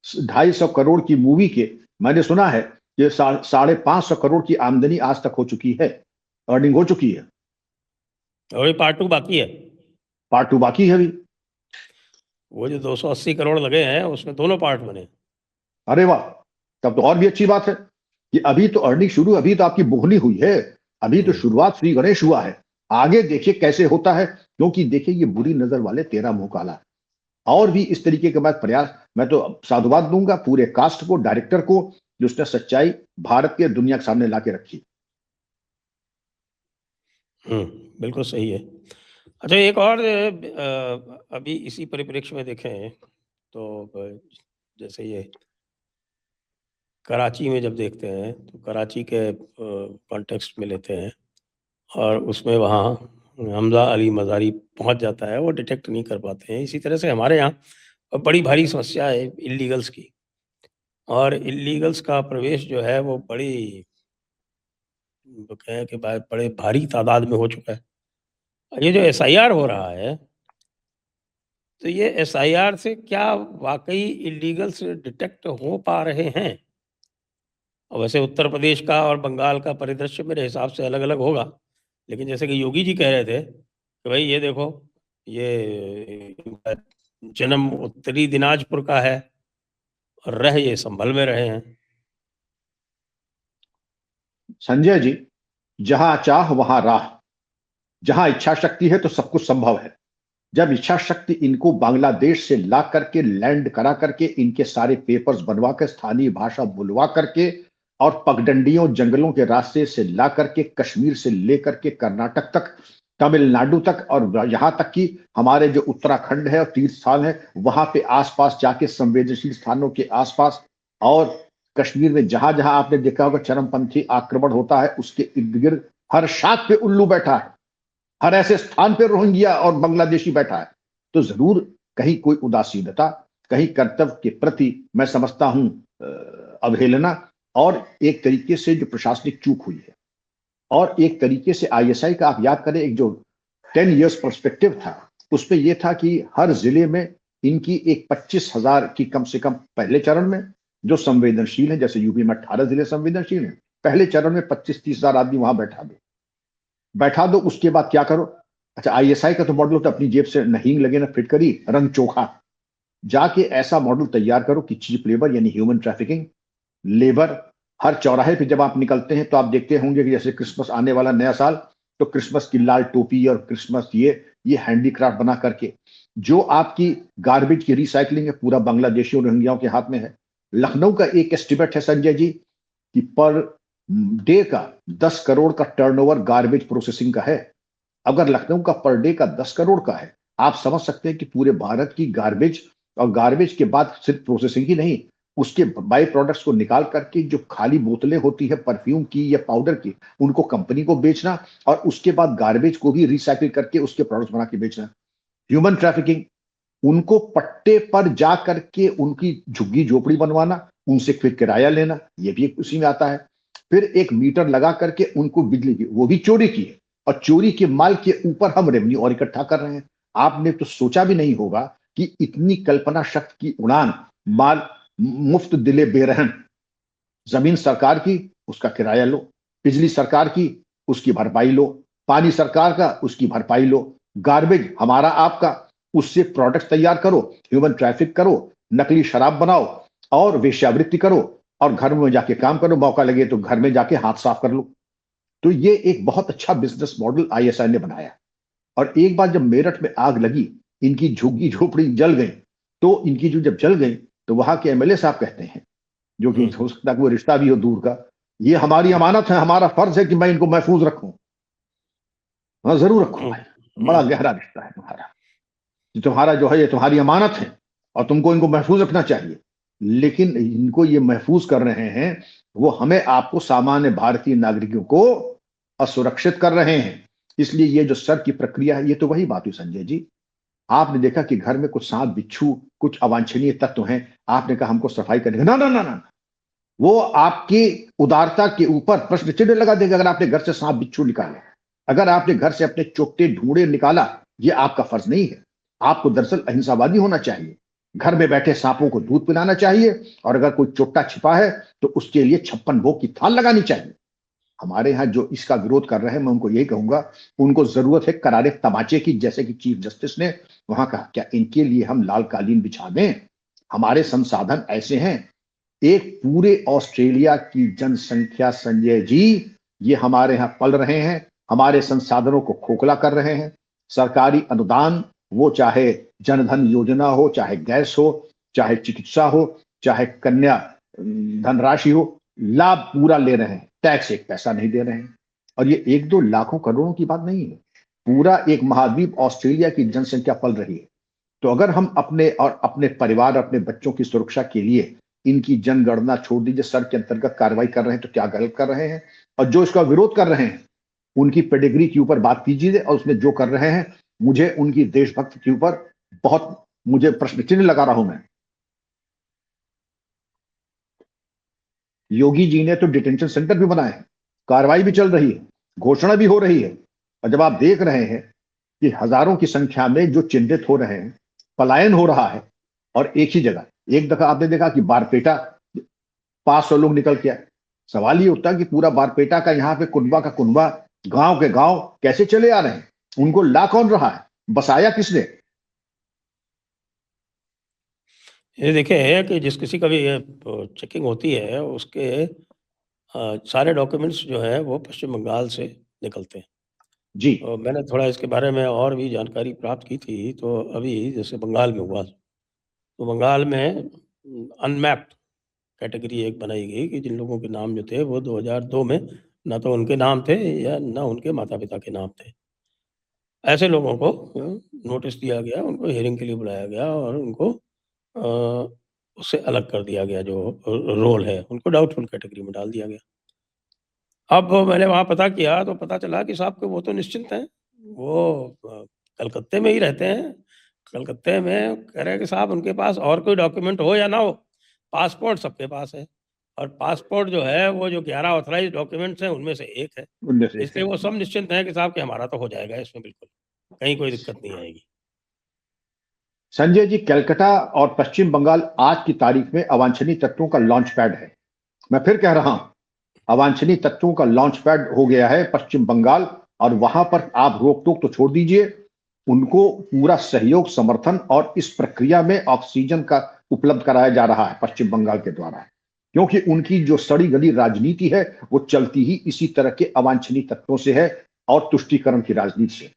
250 करोड़ की मूवी के, मैंने सुना है ये 550 करोड़ की आमदनी आज तक हो चुकी है, अर्निंग हो चुकी है। और ये पार्ट 2 बाकी है। पार्ट 2 बाकी है अभी। वो जो 280 करोड़ लगे हैं उसमें दोनों पार्ट बने। अरे वाह, तब तो और भी अच्छी बात है कि अभी तो अर्निंग शुरू, अभी तो आपकी बोहनी हुई है, अभी तो शुरुआत श्री गणेश हुआ है। आगे देखिए कैसे होता है, क्योंकि देखिए ये बुरी नजर वाले तेरा मुंह काला, और भी इस तरीके के बाद प्रयास। मैं तो साधुवाद दूंगा पूरे कास्ट को, डायरेक्टर को, जो उसने सच्चाई भारत के दुनिया के सामने ला के रखी। बिल्कुल सही है। अच्छा, एक और अभी इसी परिप्रेक्ष्य में देखें तो जैसे ये कराची में जब देखते हैं तो कराची के कॉन्टेक्स्ट में लेते हैं, और उसमें वहाँ हमज़ा अली मज़ारी पहुँच जाता है, वो डिटेक्ट नहीं कर पाते हैं। इसी तरह से हमारे यहाँ बड़ी भारी समस्या है इल्लीगल्स की, और इल्लीगल्स का प्रवेश जो है वो बड़ी, वो कहें कि बड़े भारी तादाद में हो चुका है। ये जो एसआईआर हो रहा है, तो ये एसआईआर से क्या वाक़ई इल्लीगल्स डिटेक्ट हो पा रहे हैं? और वैसे उत्तर प्रदेश का और बंगाल का परिदृश्य मेरे हिसाब से अलग-अलग होगा। लेकिन जैसे कि योगी जी कह रहे थे कि भई ये देखो, ये इनका जन्म उत्तरी दिनाजपुर का है और रह ये संभल में रहे हैं। संजय जी, जहां चाह वहां राह, जहां इच्छा शक्ति है तो सब कुछ संभव है। जब इच्छा शक्ति इनको बांग्लादेश से ला करके लैंड करा करके, इनके सारे पेपर्स बनवा कर, स्थानीय भाषा बुलवा करके, और पगडंडियों जंगलों के रास्ते से ला करके, कश्मीर से लेकर के कर्नाटक तक, तमिलनाडु तक, और यहां तक कि हमारे जो उत्तराखंड है और तीर्थ स्थान है, वहां पे आसपास जाके, संवेदनशील स्थानों के आसपास, और कश्मीर में जहां जहां आपने देखा होगा चरमपंथी आक्रमण होता है, उसके इर्द गिर्द हर शाख पे उल्लू बैठा है, हर ऐसे स्थान पर रोहिंग्या और बांग्लादेशी बैठा है। तो जरूर कहीं कोई उदासीनता, कहीं कर्तव्य के प्रति मैं समझता हूं अवहेलना, और एक तरीके से जो प्रशासनिक चूक हुई है। और एक तरीके से आईएसआई का आप याद करें, एक जो 10 इयर्स पर्सपेक्टिव था, उसमें यह था कि हर जिले में इनकी एक 25,000 की कम से कम पहले चरण में, जो संवेदनशील है, जैसे यूपी में 18 जिले संवेदनशील हैं, पहले चरण में 25-30,000 आदमी वहां बैठा दो। उसके बाद क्या करो? अच्छा, आईएसआई का तो मॉडल होता है अपनी जेब से नहीं लगे ना फिटकरी, रंग चोखा, जाके ऐसा मॉडल तैयार करो कि चीप लेबर यानी ह्यूमन ट्रैफिकिंग, लेबर, हर चौराहे पे जब आप निकलते हैं तो आप देखते होंगे कि जैसे क्रिसमस आने वाला, नया साल, तो क्रिसमस की लाल टोपी और क्रिसमस ये हैंडीक्राफ्ट बना करके, जो आपकी गार्बेज की रिसाइकलिंग है, पूरा बांग्लादेशियों रोहिंग्याओं के हाथ में है। लखनऊ का एक एस्टिमेट है संजय जी कि पर डे का 10 करोड़ का टर्नओवर गार्बेज प्रोसेसिंग का है। अगर लखनऊ का पर डे का 10 करोड़ का है, आप समझ सकते हैं कि पूरे भारत की गार्बेज, और गार्बेज के बाद सिर्फ प्रोसेसिंग ही नहीं, उसके बाई प्रोडक्ट्स को निकाल करके जो खाली बोतलें होती है परफ्यूम की या पाउडर की, उनको कंपनी को बेचना, और उसके बाद गार्बेज को भी रिसाइकिल करके उसके प्रोडक्ट्स बना के बेचना। ह्यूमन ट्रैफिकिंग, उनको पट्टे पर जा करके उनकी झुग्गी झोपड़ी बनवाना, उनसे फिर किराया लेना, ये भी एक उसी में आता है। फिर एक मीटर लगा करके उनको बिजली की, वो भी चोरी की है, और चोरी के माल के ऊपर हम रेवेन्यू और इकट्ठा कर रहे हैं। आपने तो सोचा भी नहीं होगा कि इतनी कल्पना शक्ति की उड़ान, माल मुफ्त दिले बेरहम, जमीन सरकार की, उसका किराया लो, बिजली सरकार की, उसकी भरपाई लो, पानी सरकार का, उसकी भरपाई लो, गार्बेज हमारा आपका, उससे प्रोडक्ट तैयार करो, ह्यूमन ट्रैफिक करो, नकली शराब बनाओ और वेश्यावृत्ति करो, और घर में जाके काम करो, मौका लगे तो घर में जाके हाथ साफ कर लो। तो ये एक बहुत अच्छा बिजनेस मॉडल आईएसआई ने बनाया। और एक बार जब मेरठ में आग लगी, इनकी झुग्गी झोपड़ी जल गई, तो इनकी जो जब जल गई, तो वहां के एमएलए साहब कहते हैं, जो कि हो सकता है कि वो रिश्ता भी हो दूर का, ये हमारी अमानत है, हमारा फर्ज है कि मैं इनको महफूज रखूं। हाँ, जरूर रखूं भाई, बड़ा गहरा रिश्ता है तुम्हारा, तुम्हारा जो है ये तुम्हारी अमानत है, और तुमको इनको महफूज रखना चाहिए। लेकिन इनको ये महफूज कर रहे हैं, वो हमें आपको सामान्य भारतीय नागरिकों को असुरक्षित कर रहे हैं। इसलिए ये जो सर की प्रक्रिया है, ये तो वही बात हुई संजय जी। आपने देखा कि घर में कुछ सांप बिच्छू, कुछ अवांछनीय तत्व हैं, आपने कहा हमको सफाई करने का, ना ना ना ना, वो आपकी उदारता के ऊपर प्रश्न चिन्ह लगा देगा। अगर आपने घर से सांप बिच्छू निकाले, अगर आपने घर से अपने चोटे ढूंढे निकाला, ये आपका फर्ज नहीं है। आपको दरअसल अहिंसावादी होना चाहिए, घर में बैठे सांपों को दूध पिलाना चाहिए, और अगर कोई चोटा छिपा है तो उसके लिए 56 भोग की थाल लगानी चाहिए। हमारे यहाँ जो इसका विरोध कर रहे हैं, मैं उनको यही कहूंगा, उनको जरूरत है करारे तमाचे की, जैसे कि चीफ जस्टिस ने वहां कहा, क्या इनके लिए हम लाल कालीन बिछा दें? हमारे संसाधन ऐसे हैं, एक पूरे ऑस्ट्रेलिया की जनसंख्या संजय जी, ये हमारे यहाँ पल रहे हैं, हमारे संसाधनों को खोखला कर रहे हैं। सरकारी अनुदान, वो चाहे जनधन योजना हो, चाहे गैस हो, चाहे चिकित्सा हो, चाहे कन्या धनराशि हो, लाभ पूरा ले रहे हैं, टैक्स एक पैसा नहीं दे रहे हैं। और ये 1-2 लाखों करोड़ों की बात नहीं है, पूरा एक महाद्वीप ऑस्ट्रेलिया की जनसंख्या पल रही है। तो अगर हम अपने और अपने परिवार, अपने बच्चों की सुरक्षा के लिए इनकी जनगणना छोड़ दीजिए, सर के अंतर्गत कार्रवाई कर रहे हैं, तो क्या गलत कर रहे हैं? और जो इसका विरोध कर रहे हैं, उनकी पेडिग्री के ऊपर बात कीजिए, और उसमें जो कर रहे हैं, मुझे उनकी देशभक्ति के ऊपर बहुत, मुझे प्रश्न चिन्ह लगा रहा हूं मैं। योगी जी ने तो डिटेंशन सेंटर भी बनाए हैं, कार्रवाई भी चल रही है, घोषणा भी हो रही है। और जब आप देख रहे हैं कि हजारों की संख्या में जो चिन्हित हो रहे हैं, पलायन हो रहा है, और एक ही जगह, एक दफा आपने देखा कि बारपेटा 500 लोग निकल के आए। सवाल ये उठता कि पूरा बारपेटा का, यहाँ पे कुनबा का कुनबा, गांव के गांव कैसे चले आ रहे हैं? उनको ला कौन रहा है? बसाया किसने? ये देखें कि जिस किसी का भी चेकिंग होती है, उसके सारे डॉक्यूमेंट्स जो हैं वो पश्चिम बंगाल से निकलते हैं। जी। मैंने थोड़ा इसके बारे में और भी जानकारी प्राप्त की थी, तो अभी जैसे बंगाल में हुआ, तो बंगाल में अनमैप्ड कैटेगरी एक बनाई गई कि जिन लोगों के नाम जो थे वो 2002 में ना तो उनके नाम थे या ना उनके माता-पिता के नाम थे। ऐसे लोगों को नोटिस दिया गया, उनको हियरिंग के लिए बुलाया गया और उनको अ, उससे अलग कर दिया गया, जो रोल है, उनको डाउटफुल कैटेगरी में डाल दिया गया। अब मैंने वहाँ पता किया तो पता चला कि साहब कि वो तो निश्चिंत हैं, वो कलकत्ते में ही रहते हैं। कलकत्ते में कह रहे हैं कि साहब उनके पास और कोई डॉक्यूमेंट हो या ना हो, पासपोर्ट सबके पास है, और पासपोर्ट जो है वो जो 11 ऑथराइज़्ड डॉक्यूमेंट्स हैं उनमें से एक है। उनमें से एक इसलिए है। वो सब निश्चिंत हैं कि साहब कि हमारा तो हो जाएगा इसमें बिल्कुल, कहीं कोई दिक्कत नहीं आएगी। संजय जी, कलकत्ता और पश्चिम बंगाल आज की तारीख में अवांछनीय तत्वों का लॉन्च पैड है। मैं फिर कह रहा हूं, अवांछनीय तत्वों का लॉन्च पैड हो गया है पश्चिम बंगाल, और वहां पर आप रोक टोक तो छोड़ दीजिए, उनको पूरा सहयोग, समर्थन और इस प्रक्रिया में ऑक्सीजन का उपलब्ध कराया जा रहा है पश्चिम बंगाल के द्वारा, क्योंकि उनकी जो सड़ी गली राजनीति है, वो चलती ही इसी तरह के अवांछनीय तत्वों से है, और तुष्टीकरण की राजनीति से।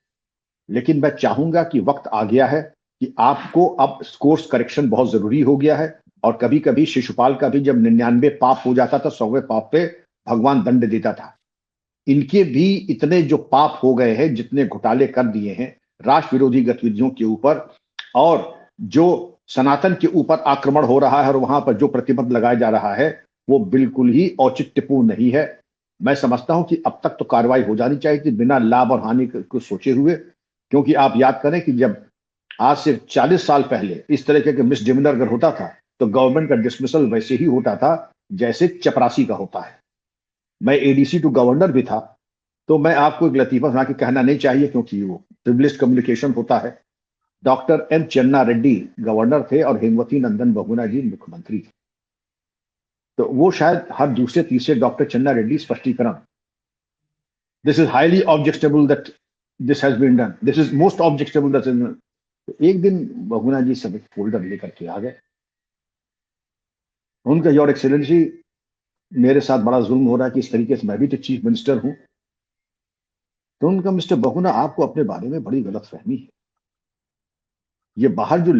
लेकिन मैं चाहूंगा कि वक्त आ गया है कि आपको अब कोर्स करेक्शन बहुत जरूरी हो गया है। और कभी कभी शिशुपाल का भी जब 99 पाप हो जाता था, 100वें पाप पे भगवान दंड देता था। इनके भी इतने जो पाप हो गए हैं, जितने घोटाले कर दिए हैं राष्ट्र विरोधी गतिविधियों के ऊपर, और जो सनातन के ऊपर आक्रमण हो रहा है और वहां पर जो प्रतिबंध लगाया जा रहा है, वो बिल्कुल ही औचित्यपूर्ण नहीं है। मैं समझता हूं कि अब तक तो कार्रवाई हो जानी चाहिए थी बिना लाभ और हानि को सोचे हुए, क्योंकि आप याद करें कि जब आज से 40 साल पहले इस तरह के मिसडिमिनर अगर होता था, तो गवर्नमेंट का डिसमिसल वैसे ही होता था जैसे चपरासी का होता है। मैं एडीसी टू गवर्नर भी था, तो मैं आपको एक लतीफा सुना के कहना नहीं चाहिए क्योंकि वो प्रिविलेज्ड कम्युनिकेशन होता है। डॉक्टर एम चन्ना रेड्डी गवर्नर थे और हेमवती नंदन बहुगुणा जी मुख्यमंत्री थे। तो वो शायद हर दूसरे तीसरे डॉक्टर चन्ना रेड्डी स्पष्टीकरण, this is highly objectionable that this has been done, this is most objectionable that is. तो एक दिन बहुगुणा जी सब एक फोल्डर लेकर के आ गए। उनका योर एक्सेलेंसी, मेरे साथ बड़ा जुल्म हो रहा है कि इस तरीके से मैं भी तो चीफ मिनिस्टर हूं। तो उनका मिस्टर बहुगुणा, आपको अपने बारे में बड़ी गलत फहमी है। ये बाहर जो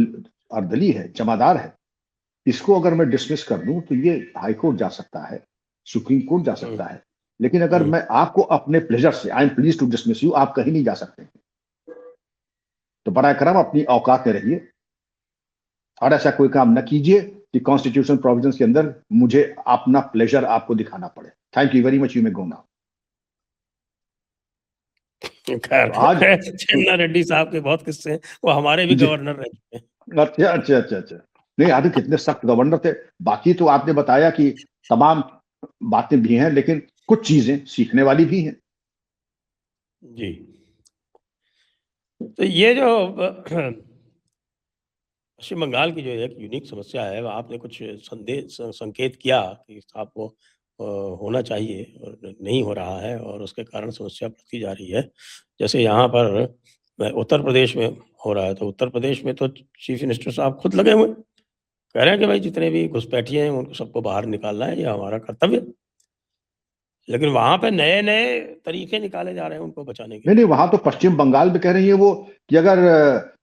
अर्दली है, जमादार है, इसको अगर मैं डिसमिस कर दूं तो ये हाई कोर्ट जा सकता है, सुप्रीम कोर्ट जा हम्म, सकता है। लेकिन अगर हम्म। मैं आपको अपने प्लेजर से, I am please to dismiss you, आप कहीं नहीं जा सकते। तो बड़ा करम अपनी औकात में रहिए और ऐसा कोई काम न कीजिए कि कॉन्स्टिट्यूशन प्रोविजंस के अंदर मुझे अपना प्लेजर आपको दिखाना पड़े। Thank you very much, you may go now. खैर, तो आज चन्ना रेड्डी साहब के बहुत किस्से हैं, वो हमारे भी जी, गवर्नर रह चुके हैं। अच्छा अच्छा अच्छा अच्छा। नहीं, आदि कितने सख्त गवर्नर थे। बाकी तो आपने बताया कि तमाम बातें भी हैं, लेकिन कुछ चीजें सीखने वाली भी हैं। जी। तो ये जो पश्चिम बंगाल की जो एक यूनिक समस्या है, वो आपने कुछ संकेत किया कि साहब वो होना चाहिए और नहीं हो रहा है और उसके कारण समस्या बढ़ती जा रही है। जैसे यहाँ पर उत्तर प्रदेश में हो रहा है, तो उत्तर प्रदेश में तो चीफ मिनिस्टर साहब खुद लगे हुए हैं। कह रहे हैं कि भाई जितने भी घुसपैठिए हैं उनको सबको बाहर निकालना है, ये हमारा कर्तव्य है। लेकिन वहाँ पे नए-नए तरीके निकाले जा रहे हैं उनको बचाने के नहीं नहीं, लिए। वहां तो पश्चिम बंगाल में कह रही है वो कि अगर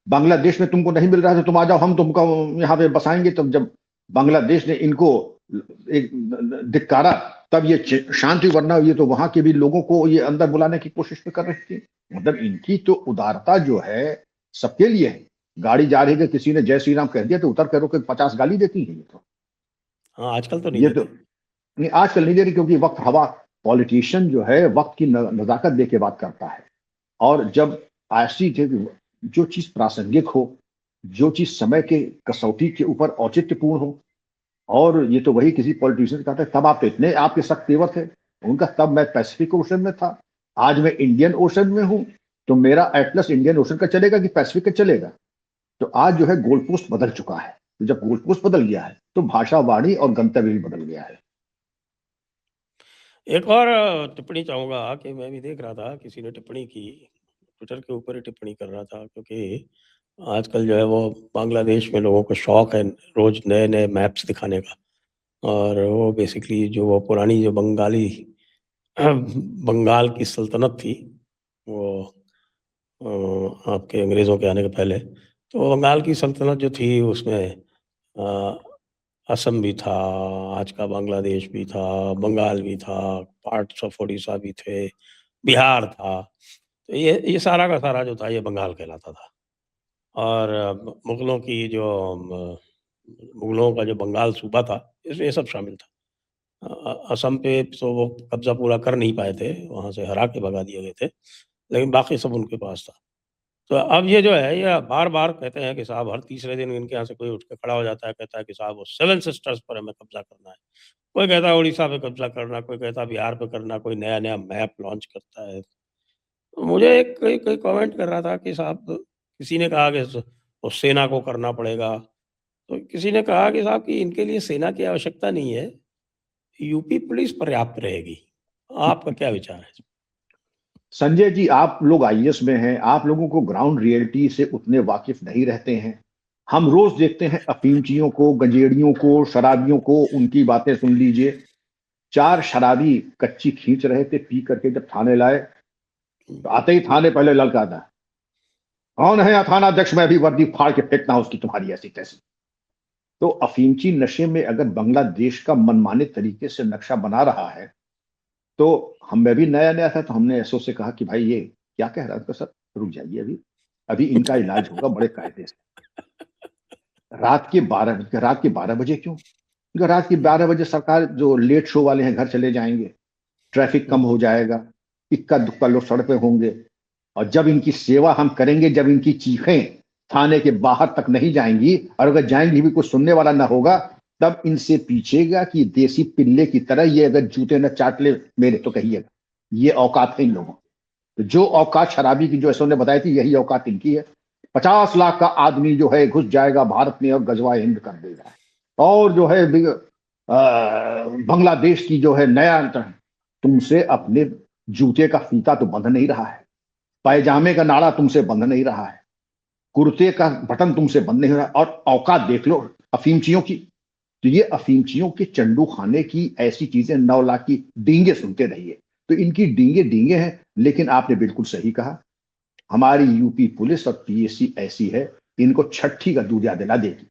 बांग्लादेश में तुमको नहीं मिल रहा है तो तुम आ जाओ, हम तुमको यहाँ पे बसाएंगे। तब जब बांग्लादेश ने इनको एक धिक्कारा, तब ये शांति, वरना ये तो वहां के भी लोगों को ये अंदर बुलाने की कोशिश भी कर रही थी। मतलब इनकी तो उदारता जो है सबके लिए है। गाड़ी जा रही है, किसी ने जय श्री राम कह दिया तो उतर करो के 50 गाली देती है। ये तो हाँ, आजकल तो नहीं ये तो देते। नहीं, आजकल नहीं दे रही, क्योंकि वक्त हवा, पॉलिटिशियन जो है वक्त की नजाकत दे के बात करता है। और जब ऐसी जो चीज प्रासंगिक हो, जो चीज समय के कसौटी के ऊपर औचित्यपूर्ण हो, और ये तो वही किसी पॉलिटिशियन से कहता है, तब आप तो इतने आपके सख्त तेवर थे उनका, तब मैं पैसिफिक ओशन में था, आज मैं इंडियन ओशन में हूं, तो मेरा एटलस इंडियन ओशन का चलेगा कि पैसिफिक का चलेगा। तो आज जो है गोल पोस्ट बदल चुका है। तो जब गोल पोस्ट बदल गया है तो भाषा, वाणी और गंतव्य भी बदल गया है। एक और टिप्पणी चाहूँगा कि मैं भी देख रहा था, किसी ने टिप्पणी की, ट्विटर के ऊपर ही टिप्पणी कर रहा था, क्योंकि आजकल जो है वो बांग्लादेश में लोगों को शौक है रोज़ नए-नए मैप्स दिखाने का। और वो बेसिकली जो वो पुरानी जो बंगाल की सल्तनत थी, वो आपके अंग्रेज़ों के आने के पहले, तो बंगाल की सल्तनत जो थी उसमें अ, असम भी था, आज का बांग्लादेश भी था, बंगाल भी था, पार्ट्स ऑफ ओडिशा भी थे, बिहार था। तो ये सारा का सारा जो था ये बंगाल कहलाता था। और मुग़लों की जो मुग़लों का जो बंगाल सूबा था, इसमें ये सब शामिल था। असम पे तो वो कब्ज़ा पूरा कर नहीं पाए थे, वहाँ से हरा के भगा दिए गए थे, लेकिन बाकी सब उनके पास था। तो अब ये जो है, ये बार-बार कहते हैं कि साहब हर तीसरे दिन इनके यहाँ से कोई उठ के खड़ा हो जाता है, कहता है कि साहब वो 7 सिस्टर्स पर हमें कब्ज़ा करना है। कोई कहता है उड़ीसा पे कब्ज़ा करना, कोई कहता है बिहार पे करना, कोई नया-नया मैप लॉन्च करता है। तो मुझे एक कोई कोई कमेंट कर रहा था कि साहब, किसी ने कहा कि वो सेना को करना पड़ेगा, तो किसी ने कहा कि साहब कि इनके लिए सेना की आवश्यकता नहीं है, यूपी पुलिस पर्याप्त रहेगी। आपका क्या विचार है? संजय जी, आप लोग आईएएस में हैं, आप लोगों को ग्राउंड रियलिटी से उतने वाकिफ नहीं रहते हैं। हम रोज देखते हैं अफीमचियों को, गंजेड़ियों को, शराबियों को, उनकी बातें सुन लीजिए। 4 शराबी कच्ची खींच रहे थे, पी करके जब थाने लाए, तो आते ही थाने पहले ललका था, कौन है यहाँ थाना अध्यक्ष? मैं भी वर्दी फाड़ के फेंकता हूं उसकी, तुम्हारी ऐसी तैसी। तो अफीमची नशे में अगर बांग्लादेश का मनमाने तरीके से नक्शा बना रहा है, तो मैं भी नया-नया था, तो हमने एसओ से कहा कि भाई ये क्या कह रहा है? तो सर रुक जाइए अभी इनका इलाज होगा बड़े कायदे से। रात के 12 बजे क्यों? क्योंकि रात के 12 बजे सरकार जो लेट शो वाले हैं घर चले जाएँगे, ट्रैफिक कम हो जाएगा, इक्का-दुक्का लोग सड़क पे होंगे और जब इनकी सेवा हम करेंगे, जब इनकी चीखें थाने के बाहर तक नहीं जाएँगी और अगर जाएँगी भी कोई सुनने वाला ना होगा, तब इनसे पूछिएगा कि देसी पिल्ले की तरह ये अगर जूते न चाट ले मेरे तो कहिएगा। ये औकात है इन लोगों की। तो जो औकात शराबी की जो एसो ने बताई थी, यही औकात इनकी है। 50 लाख का आदमी जो है घुस जाएगा भारत में और गजवा हिंद कर देगा। और जो है बांग्लादेश की जो है नया तुमसे अपने जूते का फीता तो बंध नहीं रहा है, पायजामे का नाड़ा तुमसे बंध नहीं रहा है, कुर्ते का बटन तुमसे बंद नहीं हो रहा और औकात देख लो अफीमचियों की। तो ये अफीमचियों के चंडू खाने की ऐसी चीजें 9 लाख की डींगे सुनते रहिए। तो इनकी डींगे डींगे हैं, लेकिन आपने बिल्कुल सही कहा, हमारी यूपी पुलिस और पीएसी ऐसी है, इनको छठी का दूधिया दिला देगी।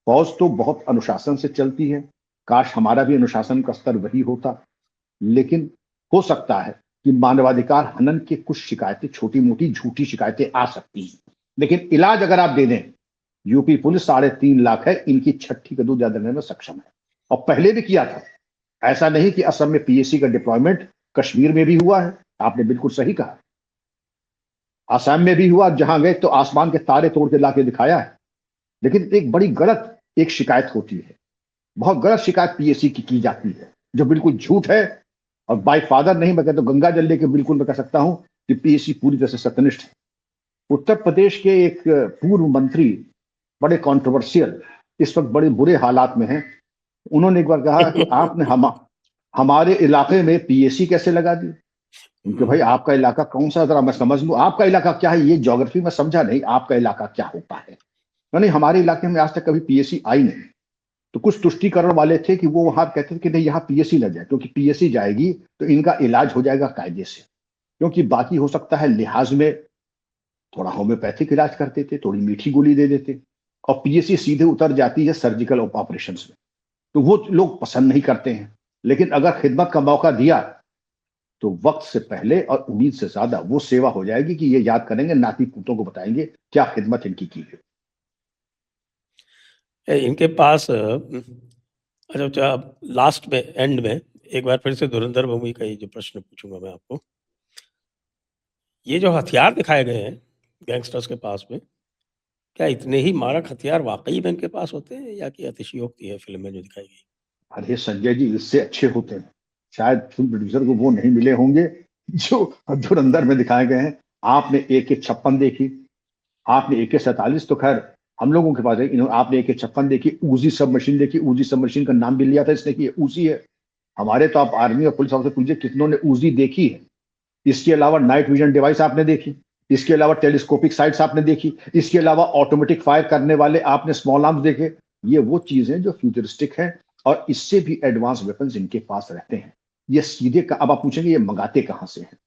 फौज तो बहुत अनुशासन से चलती है, काश हमारा भी अनुशासन का स्तर वही होता, लेकिन हो सकता है कि मानवाधिकार हनन की कुछ शिकायतें, छोटी मोटी झूठी शिकायतें आ सकती हैं, लेकिन इलाज अगर आप दे दें, यूपी पुलिस 3.5 लाख है, इनकी छठी का दूध देने में सक्षम है और पहले भी किया था। ऐसा नहीं कि असम में पीएसी का डिप्लॉयमेंट कश्मीर में भी हुआ है, आपने बिल्कुल सही कहा, असम में भी हुआ, जहां गए तो आसमान के तारे तोड़ के लाके दिखाया है। लेकिन एक बड़ी गलत एक शिकायत होती है, बहुत गलत शिकायत पीएसी की जाती है, जो बिल्कुल झूठ है और बाय फादर नहीं, मैं कहता गंगा जल लेके बिल्कुल मैं कह सकता हूं कि पीएसी पूरी तरह से सत्यनिष्ठ है। उत्तर प्रदेश के एक पूर्व मंत्री बड़े कंट्रोवर्शियल इस वक्त बड़े बुरे हालात में हैं, उन्होंने एक बार कहा कि आपने हमारे इलाके में पीएसी कैसे लगा दी? क्योंकि भाई आपका इलाका कौन सा, जरा मैं समझ लूं आपका इलाका क्या है, ये ज्योग्राफी में समझा नहीं, आपका इलाका क्या होता है? नहीं, हमारे इलाके में आज तक कभी पीएसी आई नहीं। तो कुछ तुष्टिकरण वाले थे कि वो वहां कहते थे कि नहीं यहाँ पीएसी लग जाए, क्योंकि पीएसी जाएगी तो इनका इलाज हो जाएगा कायदे से, क्योंकि बाकी हो सकता है लिहाज में थोड़ा होम्योपैथिक इलाज करते थे, थोड़ी मीठी गोली दे देते और पीएसी सीधे उतर जाती है सर्जिकल ऑपरेशन में, तो वो लोग पसंद नहीं करते हैं। लेकिन अगर खिदमत का मौका दिया तो वक्त से पहले और उम्मीद से ज्यादा वो सेवा हो जाएगी कि ये याद करेंगे, नाती पोतों को बताएंगे क्या खिदमत इनकी की है। इनके पास अच्छा लास्ट में एंड में एक बार फिर से धुरंधर भूमि का ये जो प्रश्न पूछूंगा मैं आपको, ये जो हथियार दिखाए गए हैं गैंगस्टर्स के पास में, क्या इतने ही मारक हथियार वाकई में इनके पास होते हैं या कि अतिशयोक्ति है फिल्म में जो दिखाई गई? अरे संजय जी, इससे अच्छे होते हैं, शायद फिल्म प्रोड्यूसर को वो नहीं मिले होंगे जो धुरंधर में दिखाए गए हैं। आपने AK-56 देखी, आपने AK-47 तो खैर हम लोगों के पास है, आपने AK-56 देखी, ऊजी सब मशीन देखी, ऊजी सब मशीन का नाम भी लिया था इसने कि ये ऊजी है। हमारे तो आप आर्मी और पुलिस ऑफिसर पूछिए कितनों ने ऊजी देखी है। इसके अलावा नाइट विजन डिवाइस आपने देखी, इसके अलावा टेलीस्कोपिक साइट्स आपने देखी, इसके अलावा ऑटोमेटिक फायर करने वाले आपने स्मॉल आर्म्स देखे। ये वो चीजें जो फ्यूचरिस्टिक है और इससे भी एडवांस वेपन्स इनके पास रहते हैं। ये सीधे अब आप पूछेंगे ये मंगाते कहां से हैं?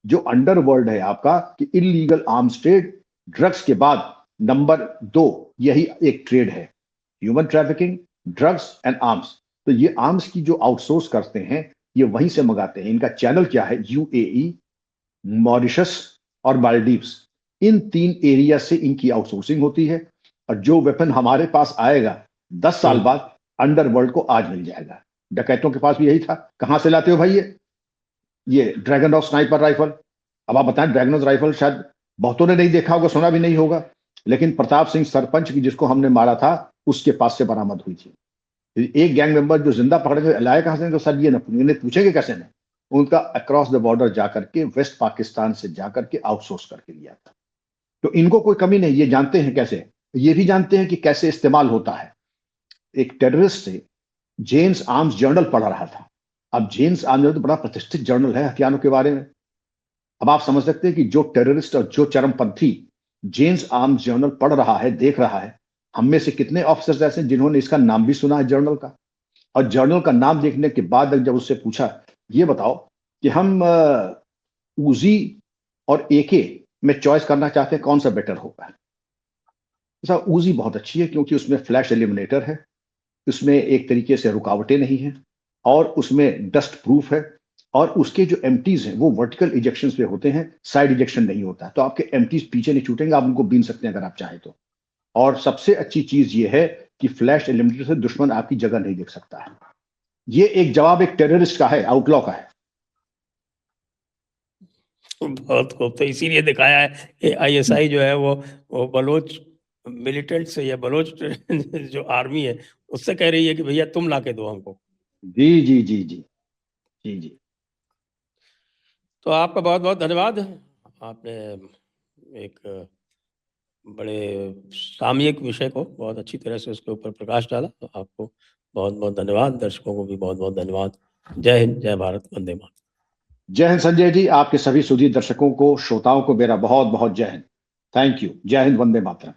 जो अंडरवर्ल्ड है आपका कि इलीगल आर्म्स ट्रेड, ड्रग्स के बाद नंबर 2 यही एक ट्रेड है, human trafficking, drugs and arms. तो ये आर्म्स की जो आउटसोर्स करते हैं ये वहीं से मंगाते हैं। इनका चैनल क्या है, यूएई, मॉरिशस और मालदीव्स, इन 3 एरिया से इनकी आउटसोर्सिंग होती है और जो वेपन हमारे पास आएगा 10 साल बाद अंडरवर्ल्ड को आज मिल जाएगा। डकैतों के पास भी यही था, कहां से लाते हो भाई ये ड्रैगन डॉग स्नाइपर राइफल। अब आप बताएं, ड्रैगन डॉग राइफल शायद बहुतों ने नहीं देखा होगा, सुना भी नहीं होगा, लेकिन प्रताप सिंह सरपंच की जिसको हमने मारा था उसके पास से बरामद हुई थी। एक गैंग मेंबर जो जिंदा पकड़ के लाए कहां से, तो सर ये ना पूछेंगे कैसे ने, उनका अक्रॉस द बॉर्डर जाकर के वेस्ट पाकिस्तान से जाकर के आउटसोर्स करके लिया था। तो इनको कोई कमी नहीं, ये जानते हैं कैसे, ये भी जानते हैं कि कैसे इस्तेमाल होता है। एक टेररिस्ट से जेम्स आर्म्स जर्नल पढ़ रहा था। अब जेम्स आर्म्स जर्नल तो बड़ा प्रतिष्ठित जर्नल है हथियारों के बारे में। अब आप समझ सकते हैं कि जो टेररिस्ट और जो चरमपंथी जेम्स आर्म्स जर्नल पढ़ रहा है, देख रहा है, हम में से कितने ऑफिसर्स ऐसे हैं जिन्होंने इसका नाम भी सुना है जर्नल का, और जर्नल का नाम देखने के बाद जब उससे पूछा ये बताओ कि हम ऊजी और AK में चॉइस करना चाहते हैं कौन सा बेटर होगा। सर ऊजी बहुत अच्छी है क्योंकि उसमें फ्लैश एलिमिनेटर है, उसमें एक तरीके से रुकावटें नहीं है और उसमें डस्ट प्रूफ है, और उसके जो एम्प्टीज हैं वो वर्टिकल इजेक्शन पे होते हैं, साइड इजेक्शन नहीं होता है। तो आपके एम्प्टीज पीछे नहीं छूटेंगे, आप उनको बीन सकते हैं अगर आप चाहें तो। और सबसे अच्छी चीज ये है कि फ्लैश एलिमिनेटर से दुश्मन आपकी जगह नहीं देख सकता है। ये एक जवाब एक टेररिस्ट का है, आउटलॉ का है। बहुत खूब। तो इसीलिए दिखाया है कि आईएसआई जो है वो बलोच मिलिटेंट से या बलोच जो आर्मी है उससे कह रही है कि भैया तुम ला के दो हमको। जी जी जी जी जी जी। तो आपका बहुत बहुत धन्यवाद। आपने एक बड़े सामयिक विषय को बहुत अच्छी तरह से उसके ऊपर प्रकाश डाला। तो आपको बहुत बहुत धन्यवाद। दर्शकों को भी बहुत बहुत धन्यवाद। जय हिंद, जय भारत, वंदे मातरम। जय हिंद संजय जी, आपके सभी सुधी दर्शकों को, श्रोताओं को मेरा बहुत बहुत जय हिंद। Thank you. जय हिंद, वंदे मातरम।